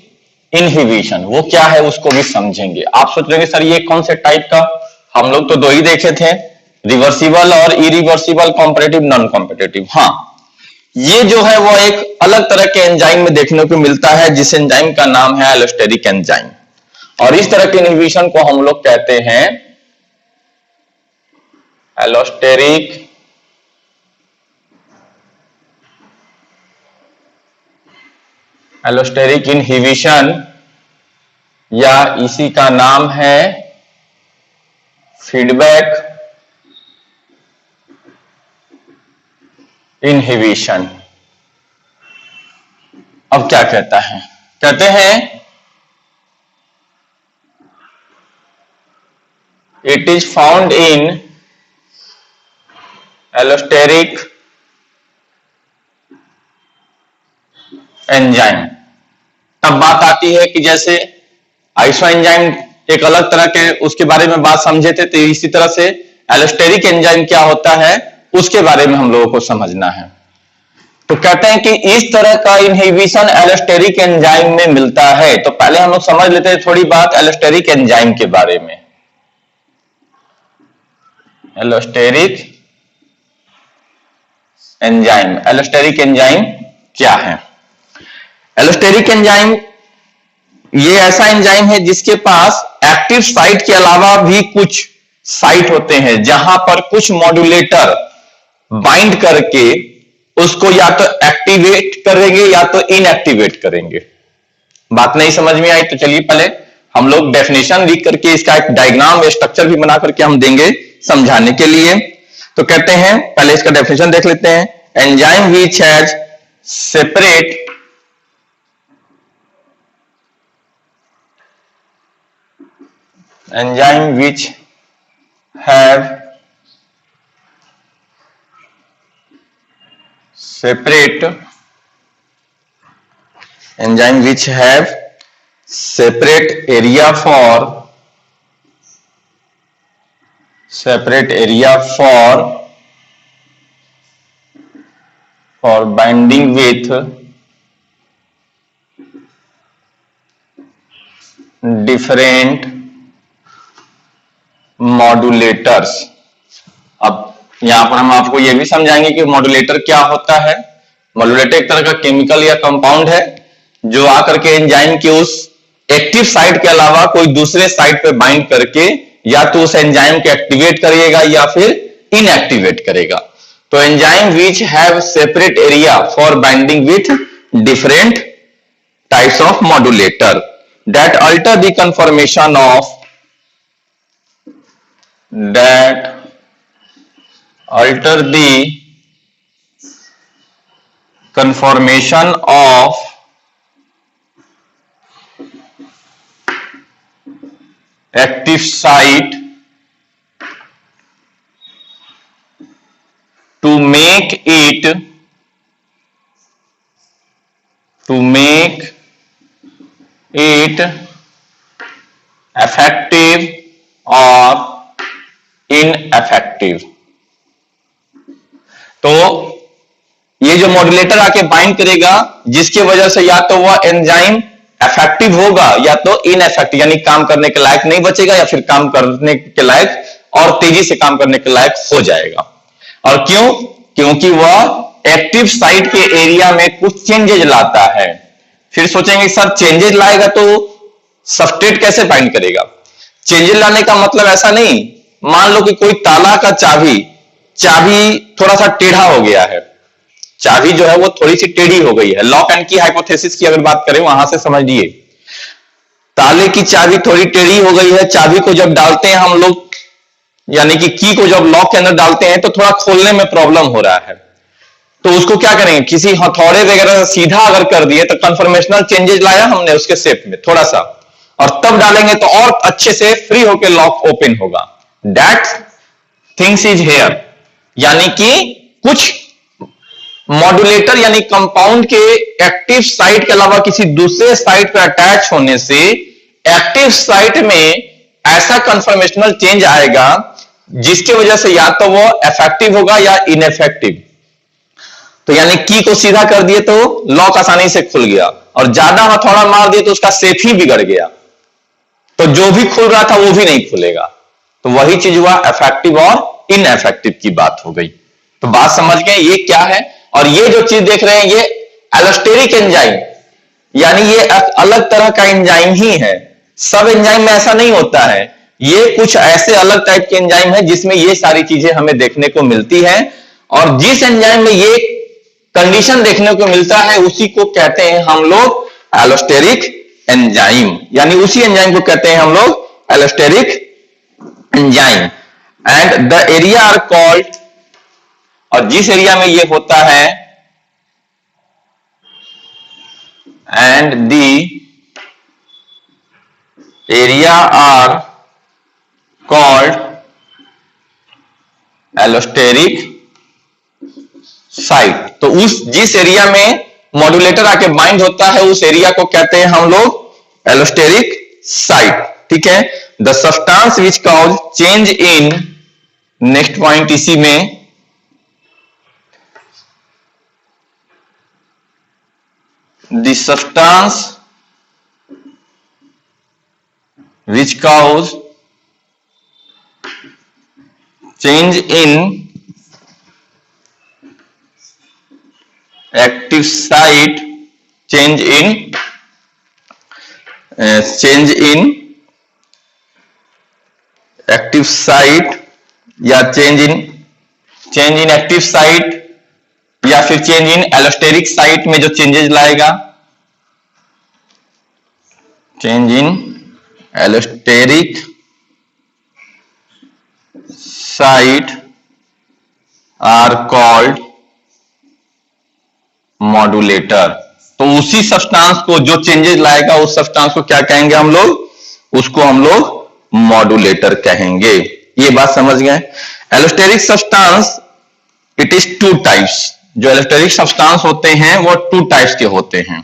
इनहिबिशन। वो क्या है उसको भी समझेंगे। आप सोच रहे हैं सर ये कौन से टाइप का? हम लोग तो दो ही देखे थे, रिवर्सिबल और इरिवर्सिबल, कॉम्पिटिटिव नॉन कॉम्पिटिटिव। हाँ, ये जो है वो एक अलग तरह के एंजाइम में देखने को मिलता है, जिस एंजाइम का नाम है एलोस्टेरिक एंजाइम। और इस तरह के इनहिबिशन को हम लोग कहते हैं एलोस्टेरिक इनहिबिशन, या इसी का नाम है फीडबैक इनहिबिशन। अब क्या कहता है? कहते हैं it is found in allosteric enzyme. तब बात आती है कि जैसे आइसो एंजाइम एक अलग तरह के उसके बारे में बात समझे थे, तो इसी तरह से एलोस्टेरिक एंजाइम क्या होता है उसके बारे में हम लोगों को समझना है। तो कहते हैं कि इस तरह का इनहिबिशन एलोस्टेरिक एंजाइम में मिलता है। तो पहले हम लोग समझ लेते हैं थोड़ी बात एलोस्टेरिक एंजाइम के बारे में। एलोस्टेरिक एंजाइम क्या है? एलोस्टेरिक एंजाइम ये ऐसा एंजाइम है जिसके पास एक्टिव साइट के अलावा भी कुछ साइट होते हैं, जहां पर कुछ मॉड्यूलेटर बाइंड करके उसको या तो एक्टिवेट करेंगे या तो इनएक्टिवेट करेंगे। बात नहीं समझ में आई तो चलिए पहले हम लोग डेफिनेशन लिख करके इसका एक डायग्राम या स्ट्रक्चर भी बना करके हम देंगे समझाने के लिए। तो कहते हैं पहले इसका डेफिनेशन देख लेते हैं। Enzyme which has separate enzyme which have separate enzyme which have separate area for binding with different modulators। अब यहां पर हम आपको यह भी समझाएंगे कि मॉड्यूलेटर क्या होता है। मॉड्यूलेटर एक तरह का केमिकल या कंपाउंड है जो आकर के एंजाइम के उस एक्टिव साइट के अलावा कोई दूसरे साइट पे बाइंड करके या तो उस एंजाइम को एक्टिवेट करेगा या फिर इनएक्टिवेट करेगा। तो enzyme which have separate area for binding with different types of modulator that alter the conformation of active site to make it effective or ineffective। तो ये जो मॉड्यूलेटर आके बाइंड करेगा जिसकी वजह से या तो वह एंजाइम इफेक्टिव होगा या तो इनइफेक्टिव यानी काम करने के लायक नहीं बचेगा या फिर काम करने के लायक और तेजी से काम करने के लायक हो जाएगा। और क्यों? क्योंकि वह एक्टिव साइट के एरिया में कुछ चेंजेज लाता है। फिर सोचेंगे सर चेंजेज लाएगा तो सबस्ट्रेट कैसे बाइंड करेगा? चेंजेज लाने का मतलब ऐसा नहीं, मान लो कि कोई ताला का चाबी थोड़ा सा टेढ़ा हो गया है, चाबी जो है वो थोड़ी सी टेढ़ी हो गई है। लॉक एंड की हाइपोथेसिस की अगर बात करें वहां से समझिए, ताले की चाबी थोड़ी टेढ़ी हो गई है, चाबी को जब डालते हैं हम लोग यानी कि की को जब लॉक के अंदर डालते हैं तो थोड़ा खोलने में प्रॉब्लम हो रहा है, तो उसको क्या करेंगे, किसी हथौड़े वगैरह से सीधा अगर कर दिए तो कन्फर्मेशनल चेंजेस लाया हमने उसके शेप में थोड़ा सा, और तब डालेंगे तो और अच्छे से फ्री होकर लॉक ओपन होगा। दैट थिंग्स इज हेयर, यानी कि कुछ मॉड्यूलेटर यानी कंपाउंड के एक्टिव साइट के अलावा किसी दूसरे साइट पर अटैच होने से एक्टिव साइट में ऐसा कन्फर्मेशनल चेंज आएगा जिसकी वजह से या तो वो इफेक्टिव होगा या इनइफेक्टिव। तो यानी की को सीधा कर दिए तो लॉक आसानी से खुल गया, और ज्यादा हथौड़ा मार दिए तो उसका शेप ही बिगड़ गया, तो जो भी खुल रहा था वो भी नहीं खुलेगा। तो वही चीज हुआ, इफेक्टिव और इनइफेक्टिव की बात हो गई। तो बात समझ गए ये क्या है। और ये जो चीज देख रहे हैं ये एलोस्टेरिक एंजाइम, यानी ये अलग तरह का एंजाइम ही है। सब एंजाइम में ऐसा नहीं होता है, ये कुछ ऐसे अलग टाइप के एंजाइम है जिसमें ये सारी चीजें हमें देखने को मिलती है। और जिस एंजाइम में ये कंडीशन देखने को मिलता है उसी को कहते हैं हम लोग एलोस्टेरिक एंजाइम, यानी उसी एंजाइम को कहते हैं हम लोग allosteric enzyme. And the area are called, और जिस एरिया में ये होता है, and the area are called allosteric site. तो उस जिस एरिया में मॉड्यूलेटर आके बाइंड होता है उस एरिया को कहते हैं हम लोग एलोस्टेरिक साइट। ठीक है। The substance which cause change in, next point इसी में, the substance which cause change in active site, change in active site या change in active site या फिर चेंज इन एलोस्टेरिक साइट में जो चेंजेस लाएगा, change in allosteric site are called modulator. तो उसी सब्सटेंस को जो चेंजेस लाएगा उस सब्सटेंस को क्या कहेंगे हम लोग, उसको हम लोग मॉड्यूलेटर कहेंगे। ये बात समझ गए। Allosteric substance it is two types. जो एलोस्टेरिक सब्सटेंस होते हैं वो टू टाइप्स के होते हैं।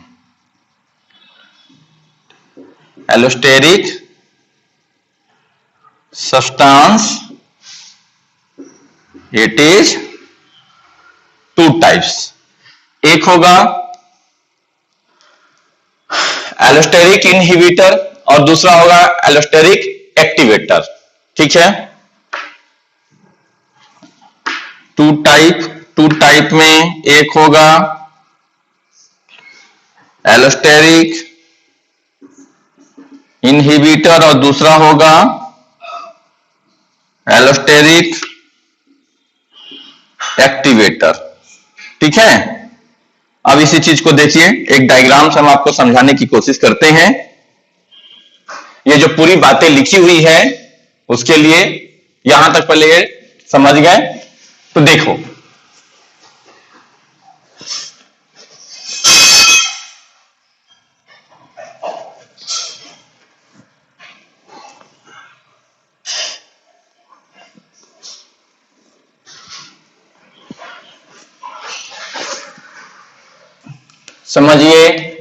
Allosteric substance it is two types. एक होगा एलोस्टेरिक इनहिबिटर और दूसरा होगा एलोस्टेरिक एक्टिवेटर। ठीक है, टू टाइप में एक होगा एलोस्टेरिक इनहिबिटर और दूसरा होगा एलोस्टेरिक एक्टिवेटर। ठीक है, अब इसी चीज को देखिए, एक डायग्राम से हम आपको समझाने की कोशिश करते हैं। ये जो पूरी बातें लिखी हुई है उसके लिए यहां तक पहले समझ गए तो देखो, समझिए।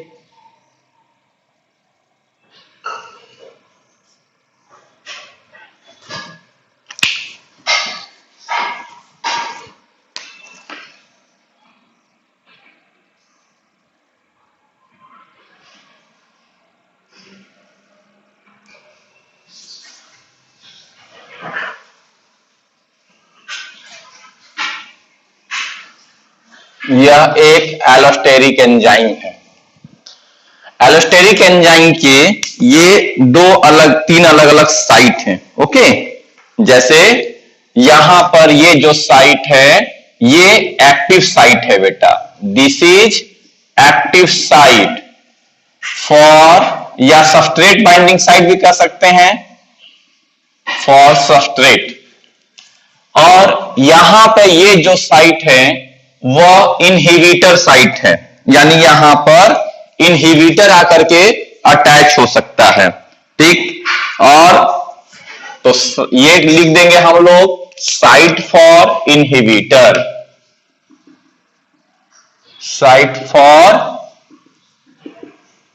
यह एक एलोस्टेरिक एंजाइम है। एलोस्टेरिक एंजाइम के ये तीन अलग अलग साइट हैं। ओके, जैसे यहां पर ये जो साइट है ये एक्टिव साइट है बेटा। This is active site for, या सबस्ट्रेट बाइंडिंग साइट भी कह सकते हैं, फॉर सबस्ट्रेट। और यहां पे ये जो साइट है वो इनहिबिटर साइट है, यानी यहां पर इनहिबिटर आकर के अटैच हो सकता है। ठीक, और तो ये लिख देंगे हम लोग site for inhibitor, site for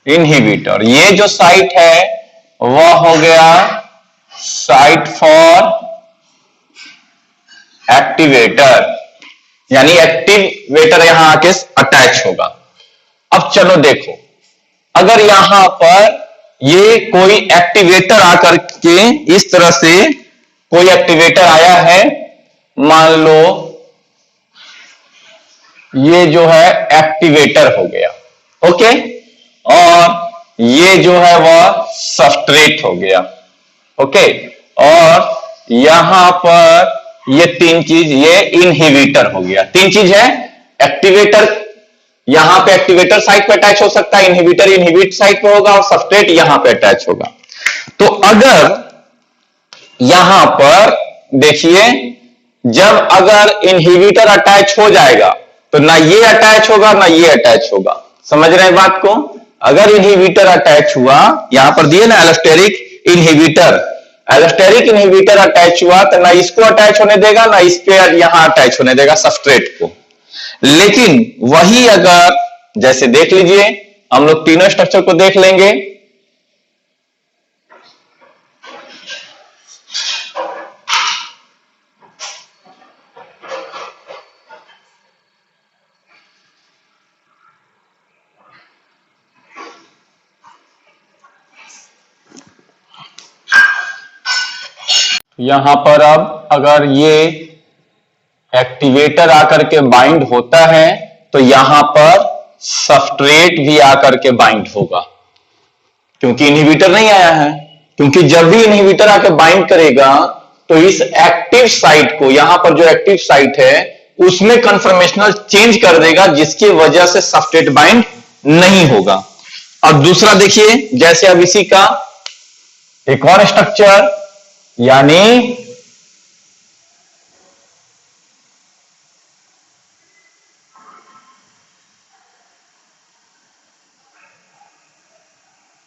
inhibitor. ये जो साइट है वह हो गया साइट फॉर एक्टिवेटर, यानी एक्टिवेटर यहां आके अटैच होगा। अब चलो देखो, अगर यहां पर ये कोई एक्टिवेटर आकर के इस तरह से कोई एक्टिवेटर आया है, मान लो ये जो है एक्टिवेटर हो गया। ओके, और ये जो है वह सबस्ट्रेट हो गया। ओके, और यहां पर ये तीन चीज, ये इनहिबिटर हो गया। तीन चीज है, एक्टिवेटर यहां पे एक्टिवेटर साइट पे अटैच हो सकता है, इनहिबिटर इनहिबिट साइट पे होगा और सबस्ट्रेट यहां पे अटैच होगा। तो अगर यहां पर देखिए, जब अगर इनहिबिटर अटैच हो जाएगा तो ना ये अटैच होगा ना ये अटैच होगा। समझ रहे हैं बात को? अगर इनहिबिटर अटैच हुआ, यहां पर दिए ना allosteric inhibitor, allosteric inhibitor attach हुआ तो ना इसको अटैच होने देगा ना इस पे यहां अटैच होने देगा सबस्ट्रेट को। लेकिन वही अगर, जैसे देख लीजिए, हम लोग तीनों स्ट्रक्चर को देख लेंगे। यहां पर अब अगर ये एक्टिवेटर आकर के बाइंड होता है तो यहां पर सबस्ट्रेट भी आकर के बाइंड होगा, क्योंकि इनहिबिटर नहीं आया है। क्योंकि जब भी इनहिबिटर आकर बाइंड करेगा तो इस एक्टिव साइट को, यहां पर जो एक्टिव साइट है उसमें कन्फर्मेशनल चेंज कर देगा, जिसकी वजह से सबस्ट्रेट बाइंड नहीं होगा। अब दूसरा देखिए, जैसे अब इसी का एक और स्ट्रक्चर, यानी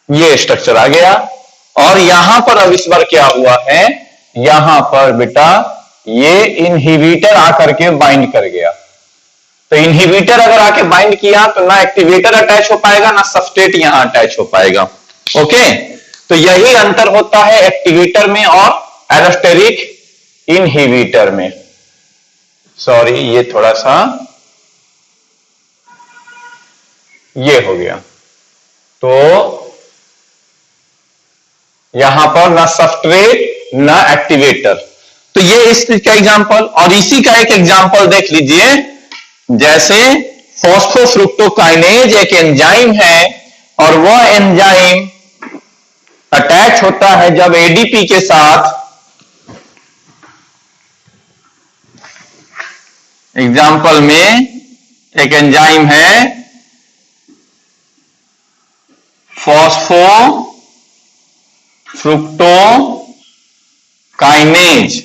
ये स्ट्रक्चर आ गया। और यहां पर अब इस बार क्या हुआ है, यहां पर बेटा ये इनहिबिटर आकर के बाइंड कर गया। तो इनहिबिटर अगर आके बाइंड किया तो ना एक्टिवेटर अटैच हो पाएगा ना सबस्ट्रेट यहां अटैच हो पाएगा। ओके, तो यही अंतर होता है एक्टिवेटर में और एलोस्टेरिक इनहिबिटर में। सॉरी, ये थोड़ा सा ये हो गया। तो यहां पर ना सबस्ट्रेट ना एक्टिवेटर। तो ये इस चीज का एग्जांपल, और इसी का एक एग्जांपल देख लीजिए, जैसे फॉस्फोफ्रुक्टोकाइनेज एक एंजाइम है और वह एंजाइम अटैच होता है जब एडीपी के साथ। एग्जांपल में एक एंजाइम है फॉस्फोफ्रुक्टोकाइनेज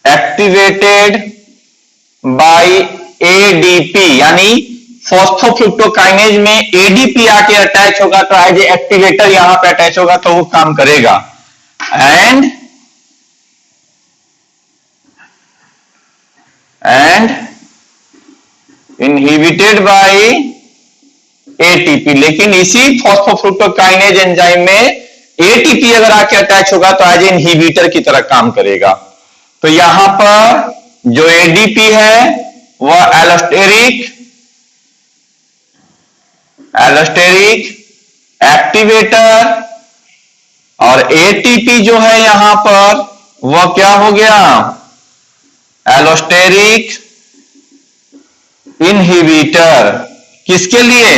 एक्टिवेटेड बाय एडीपी, यानी फॉस्फोफ्रुक्टोकाइनेज में एडीपी आके अटैच होगा तो एज ए एक्टिवेटर यहां पे अटैच होगा तो वो काम करेगा। एंड इनहिबिटेड बाय एटीपी, लेकिन इसी फॉस्फोफ्रुक्टोकाइनेज एंजाइम में एटीपी अगर आके अटैच होगा तो एज ए इनहिबिटर की तरह काम करेगा। तो यहां पर जो एडीपी है वह एलोस्टेरिक एक्टिवेटर, और एटीपी जो है यहां पर वह क्या हो गया, एलोस्टेरिक इनहिबिटर। किसके लिए,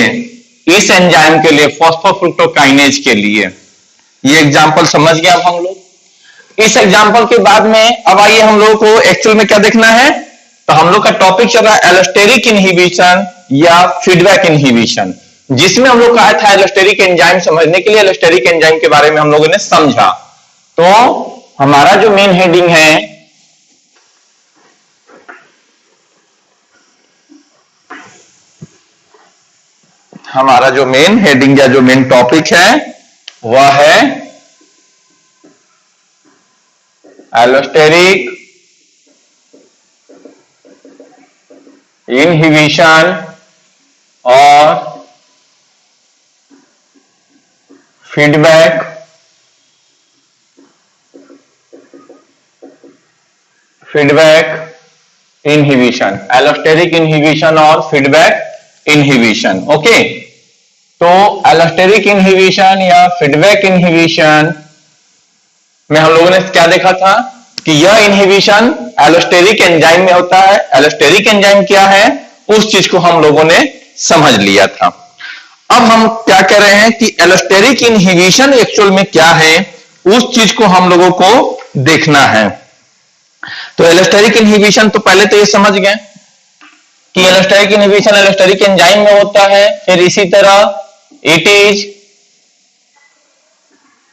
इस एंजाइम के लिए, फॉस्फोफ्रुक्टोकाइनेज के लिए। ये एग्जांपल समझ गया अब हम लोग। इस एग्जांपल के बाद में अब आइए हम लोग को एक्चुअल में क्या देखना है। तो हम लोग का टॉपिक चल रहा है एलोस्टेरिक इनहिबिशन या फीडबैक इनहिबिशन, जिसमें हम लोग कहा था एलोस्टेरिक एंजाइम समझने के लिए एलोस्टेरिक एंजाइम के बारे में हम लोगों ने समझा। तो हमारा जो मेन हेडिंग है, हमारा जो मेन हेडिंग या जो मेन टॉपिक है वह है एलोस्टेरिक इनहिबिशन और फीडबैक इनहिबिशन, एलोस्टेरिक इनहिबिशन और फीडबैक इनहिबिशन। ओके, तो एलोस्टेरिक इनहिबिशन या फीडबैक इनहिबिशन में हम लोगों ने क्या देखा था कि यह इनहिबिशन एलोस्टेरिक एंजाइम में होता है। एलोस्टेरिक एंजाइम क्या है उस चीज को हम लोगों ने समझ लिया था। अब हम क्या कह रहे हैं कि एलोस्टेरिक इनहिबिशन एक्चुअल में क्या है उस चीज को हम लोगों को देखना है। तो एलोस्टेरिक इनहिबिशन तो पहले तो ये समझ गए कि एलोस्टेरिक इनहिबिशन एलोस्टेरिक एंजाइम में होता है। फिर इसी तरह इट इज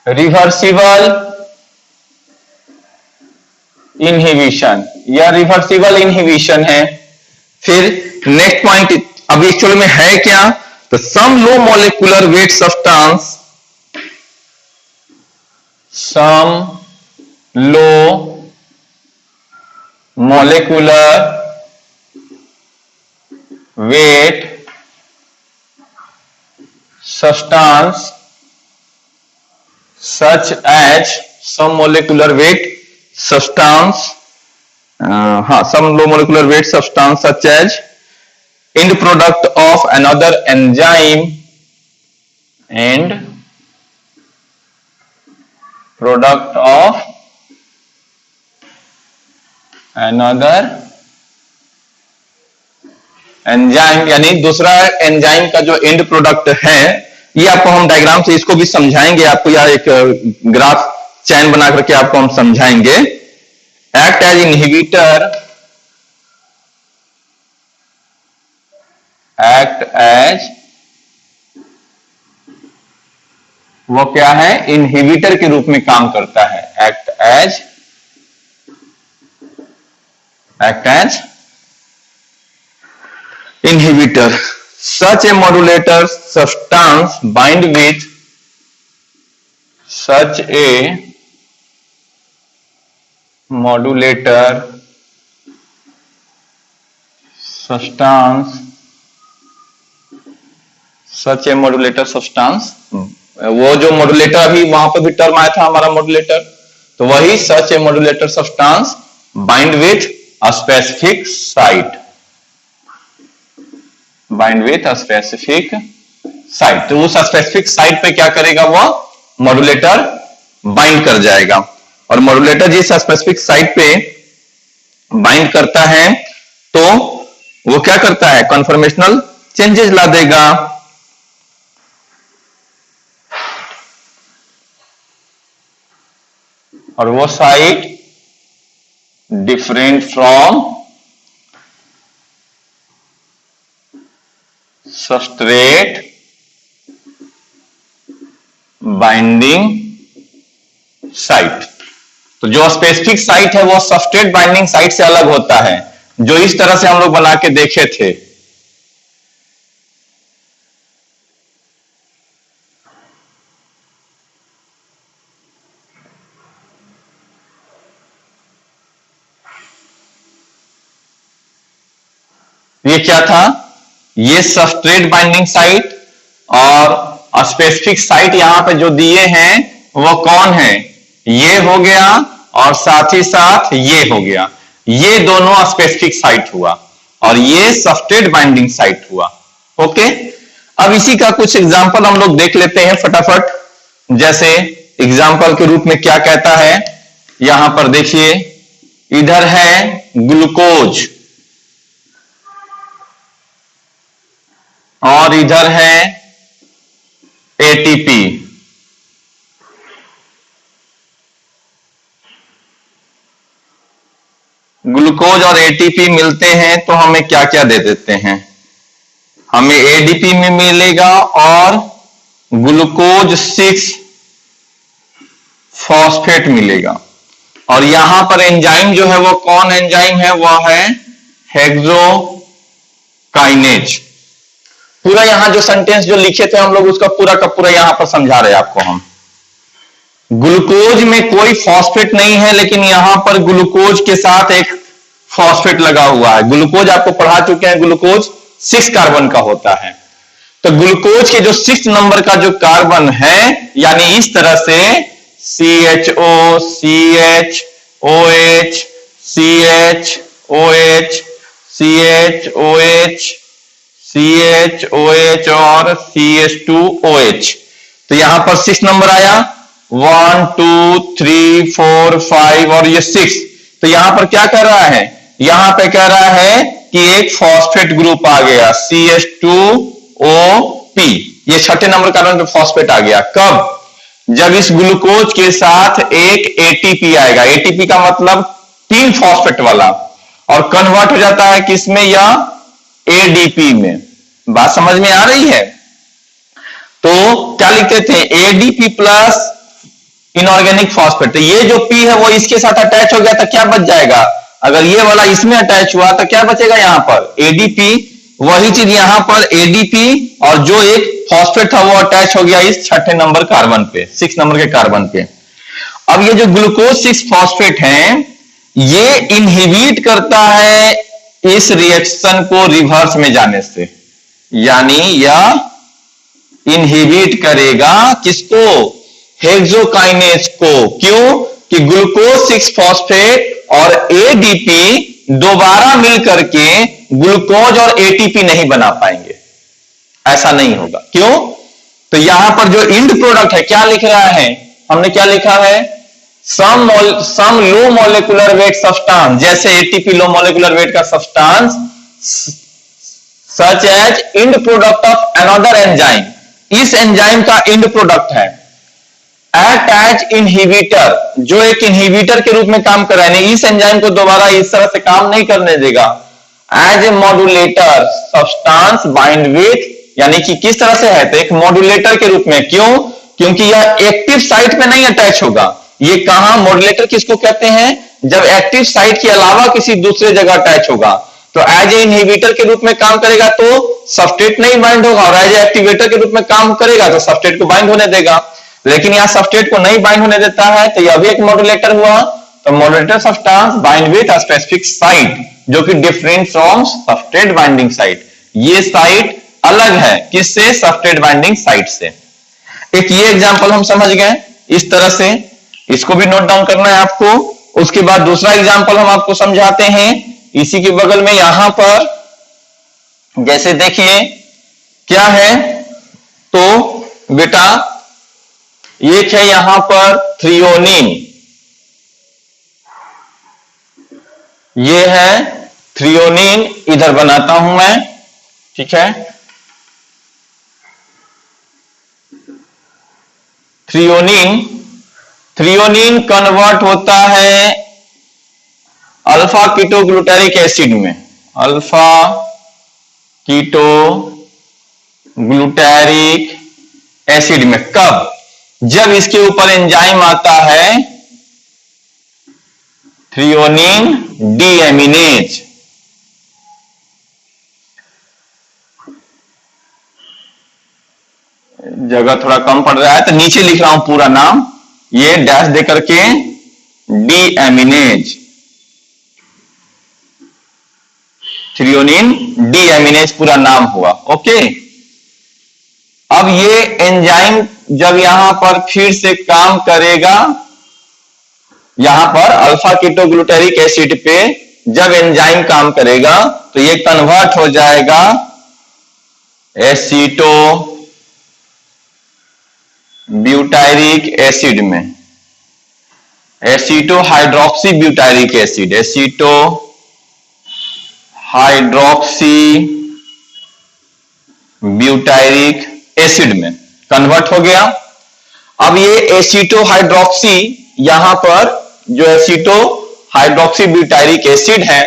रिवर्सिबल इनहिबिशन, यह रिवर्सिबल इनहिबिशन है। फिर नेक्स्ट पॉइंट अब एक्चुअल में है क्या, तो some low molecular weight substance, some low molecular weight substance such as some molecular weight substance some low molecular weight substance such as end product of another enzyme and product of another enzyme, यानी दूसरा enzyme का जो and product है, ये आपको हम diagram से इसको भी समझाएंगे। आपको यह एक ग्राफ चैन बना करके आपको हम समझाएंगे। Act as inhibitor, act as, वो क्या है, इनहिबिटर के रूप में काम करता है। Act as inhibitor. Such a modulator substance bind with such a modulator substance, such a modulator substance, वो जो मॉड्यूलेटर अभी वहां पर भी टर्म आया था हमारा मॉड्यूलेटर, तो वही such a modulator substance bind with a specific site, bind with a specific site. तो उस स्पेसिफिक साइट पे क्या करेगा, वो मॉड्यूलेटर बाइंड कर जाएगा। और मॉड्यूलेटर जिस स्पेसिफिक साइट पे बाइंड करता है तो वो क्या करता है, कन्फर्मेशनल चेंजेस ला देगा। और वो site different from substrate binding site. तो जो स्पेसिफिक साइट है वो सबस्ट्रेट बाइंडिंग साइट से अलग होता है, जो इस तरह से हम लोग बना के देखे थे। ये क्या था, ये सबस्ट्रेट बाइंडिंग साइट और स्पेसिफिक साइट यहां पे जो दिए हैं वो कौन है, ये हो गया और साथ ही साथ ये हो गया। ये दोनों स्पेसिफिक साइट हुआ और ये सबस्ट्रेट बाइंडिंग साइट हुआ। ओके, अब इसी का कुछ एग्जांपल हम लोग देख लेते हैं फटाफट। जैसे एग्जांपल के रूप में क्या कहता है, यहां पर देखिए, इधर है ग्लूकोज और इधर है एटीपी। ग्लूकोज और एटीपी मिलते हैं तो हमें क्या क्या दे देते हैं, हमें एडीपी में मिलेगा और ग्लूकोज 6 फॉस्फेट मिलेगा। और यहां पर एंजाइम जो है वो कौन एंजाइम है, वह है हेक्सोकाइनेज। पूरा यहां जो सेंटेंस जो लिखे थे हम लोग उसका पूरा का पूरा यहां पर समझा रहे हैं आपको हम। ग्लूकोज में कोई फॉस्फेट नहीं है, लेकिन यहां पर ग्लूकोज के साथ एक फॉस्फेट लगा हुआ है। ग्लूकोज आपको पढ़ा चुके हैं, ग्लूकोज 6 कार्बन का होता है। तो ग्लूकोज के जो 6 नंबर का जो कार्बन है, यानी इस तरह से CHO, CHOH, CHOH, CHOH, CHOH और CH2OH। तो यहां पर 6 नंबर आया, 1 2 3 4 5 और ये 6। तो यहां पर क्या कर रहा है, यहां पे कह रहा है कि एक फॉस्फेट ग्रुप आ गया CH2OP। ये 6ठे नंबर कार्बन पे फॉस्फेट आ गया। कब, जब इस ग्लूकोज के साथ एक एटीपी आएगा। एटीपी का मतलब 3 फॉस्फेट वाला, और कन्वर्ट हो जाता है किसमें, या एडीपी में। बात समझ में आ रही है। तो क्या लिखते थे, एडीपी प्लस इनऑर्गेनिक फॉस्फेट। तो ये जो पी है वो इसके साथ अटैच हो गया तो क्या बच जाएगा, अगर ये वाला इसमें अटैच हुआ तो क्या बचेगा यहां पर, एडीपी। वही चीज यहां पर एडीपी और जो एक फॉस्फेट था वो अटैच हो गया इस 6ठे नंबर कार्बन पे, 6 नंबर के कार्बन पे। अब ये जो ग्लूकोज 6 फॉस्फेट है, ये इनहिबिट करता है इस रिएक्शन को रिवर्स में जाने से, यानी यह इनहिबिट करेगा किसको, हेक्सोकाइनेज को। क्यों, कि ग्लूकोज 6 फॉस्फेट और एडीपी दोबारा मिलकर के ग्लूकोज और एटीपी नहीं बना पाएंगे, ऐसा नहीं होगा। क्यों, तो यहां पर जो इंड प्रोडक्ट है क्या लिख रहा है, हमने क्या लिखा है, some low molecular weight substance, जैसे एटीपी लो मॉलिक्यूलर वेट का substance, such as end product of another enzyme, इस एंजाइम का इंड प्रोडक्ट है। एक्ट एज इनहिबिटर, जो एक इनहिबिटर के रूप में काम कर रहा है, इस एंजाइम को दोबारा इस तरह से काम नहीं करने देगा। As a modulator substance bind with, यानी कि किस तरह से है, तो एक मॉड्यूलेटर के रूप में। क्यों, क्योंकि यह एक्टिव साइट पे नहीं अटैच होगा। ये कहां, मॉड्यूलेटर किसको कहते हैं, जब एक्टिव साइट के अलावा किसी दूसरे जगह अटैच होगा। तो एज ए इनहिबिटर के रूप में काम करेगा तो सबस्ट्रेट नहीं बाइंड होगा, और एज ए एक्टिवेटर के रूप में काम करेगा तो सबस्ट्रेट को बाइंड होने देगा। लेकिन यहां सब्सट्रेट को नहीं बाइंड होने देता है, तो यह भी एक मॉड्यूलेटर हुआ। तो modulator substance bind with a specific site, जो कि different from substrate binding site. ये साइट अलग है किससे? सब्सट्रेट बाइंडिंग साइट से। एक ये एग्जांपल हम समझ गए इस तरह से, इसको भी नोट डाउन करना है आपको। उसके बाद दूसरा एग्जांपल हम आपको समझाते हैं इसी के बगल में। यहां पर जैसे देखिए क्या है, तो बेटा एक है यहां पर थ्रियोनिन, ये है थ्रियोनिन, इधर बनाता हूं मैं, ठीक है। थ्रियोनिन कन्वर्ट होता है अल्फा कीटोग्लूटारिक एसिड में, अल्फा कीटोग्लूटारिक एसिड में। कब? जब इसके ऊपर एंजाइम आता है थ्रियोनिन डीएमिनेज। जगह थोड़ा कम पड़ रहा है तो नीचे लिख रहा हूं पूरा नाम, ये डैश दे करके, डीएमिनेज, थ्रियोनिन डीएमिनेज पूरा नाम हुआ। ओके, अब ये एंजाइम जब यहां पर फिर से काम करेगा, यहां पर अल्फा कीटोग्लूटारिक एसिड पे जब एंजाइम काम करेगा तो ये कन्वर्ट हो जाएगा एसीटो ब्यूटारिक एसिड में, aceto hydroxy butyric acid, aceto hydroxy butyric acid में कन्वर्ट हो गया। अब ये एसीटो हाइड्रोक्सी, यहां पर जो एसीटो हाइड्रोक्सी ब्यूटारिक एसिड है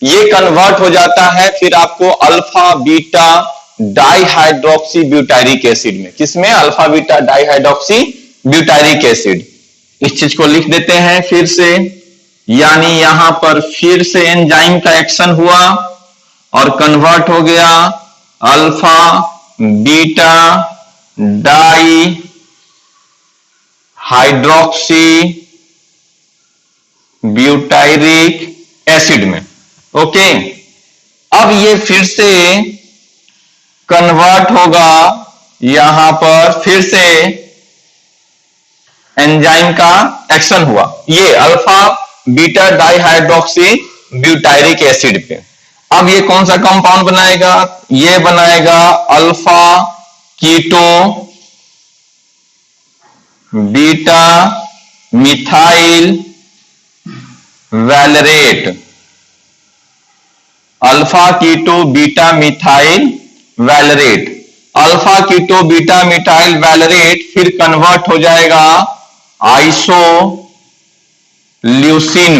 ये कन्वर्ट हो जाता है फिर आपको alpha beta dihydroxy butyric acid में। किसमें? Alpha beta dihydroxy butyric acid. इस चीज को लिख देते हैं फिर से, यानी यहां पर फिर से एंजाइम का एक्शन हुआ और कन्वर्ट हो गया alpha beta di hydroxy butyric acid में। ओके, अब ये फिर से कन्वर्ट होगा, यहां पर फिर से एंजाइम का एक्शन हुआ ये alpha beta dihydroxy butyric acid पे। अब ये कौन सा कंपाउंड बनाएगा? ये बनाएगा alpha keto beta methyl valerate, alpha keto beta methyl valerate. Alpha keto beta methyl valerate फिर कन्वर्ट हो जाएगा आइसोल्यूसिन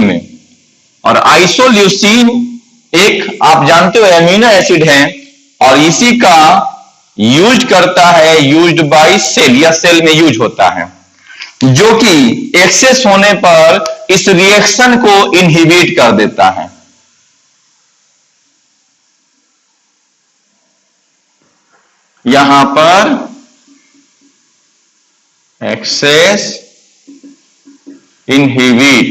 में, और आइसोल्यूसिन एक आप जानते हो एमिनो एसिड है और इसी का यूज करता है, यूज्ड बाय सेल, या सेल में यूज होता है, जो कि एक्सेस होने पर इस रिएक्शन को इनहिबिट कर देता है। यहां पर एक्सेस इनहिबिट,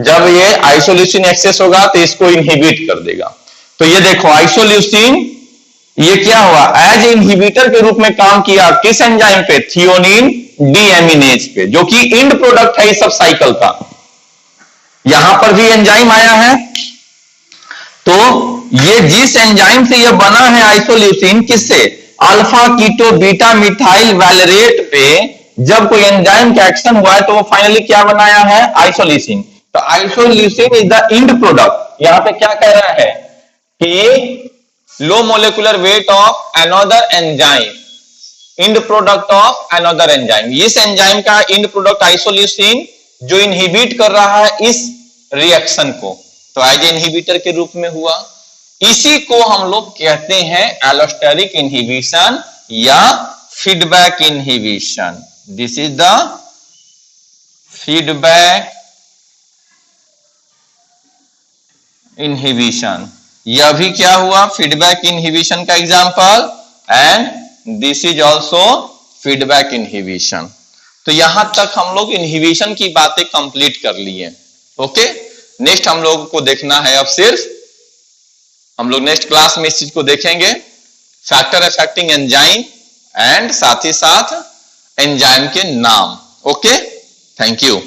जब ये आइसोल्यूसिन एक्सेस होगा तो इसको इनहिबिट कर देगा। तो ये देखो आइसोल्यूसिन ये क्या हुआ? एज इनहिबिटर के रूप में काम किया किस एंजाइम पे? थियोनिन डीएमिनेज पे, जो कि एंड प्रोडक्ट है इस सब साइकिल का। यहां पर भी एंजाइम आया है, तो ये जिस एंजाइम से ये बना है आइसोल्यूसिन, किससे? अल्फा कीटो बीटा मिथाइल वैलरेट पे जब कोई एंजाइम का एक्शन हुआ है तो वो फाइनली क्या बनाया है? आइसोल्यूसिन। तो isoleucine is the end product. यहां पे क्या कह रहा है कि low molecular weight of another enzyme, and product of another enzyme. इस एंजाइम का एंड प्रोडक्ट आइसोल्यूसिन जो इनहिबिट कर रहा है इस रिएक्शन को, तो एज इनहिबिटर के रूप में हुआ। इसी को हम लोग कहते हैं एलोस्टेरिक इनहिबिशन या feedback inhibition. This is the feedback inhibition. यह भी क्या हुआ? फीडबैक इनहिबिशन का example, and this is also feedback inhibition. तो यहां तक हम लोग इनहिबिशन की बातें कंप्लीट कर लिए। ओके, नेक्स्ट हम लोग को देखना है अब सिर्फ, हम लोग नेक्स्ट क्लास में इस चीज को देखेंगे, फैक्टर अफेक्टिंग एंजाइम एंड साथ ही साथ एंजाइम के नाम। Okay, thank you.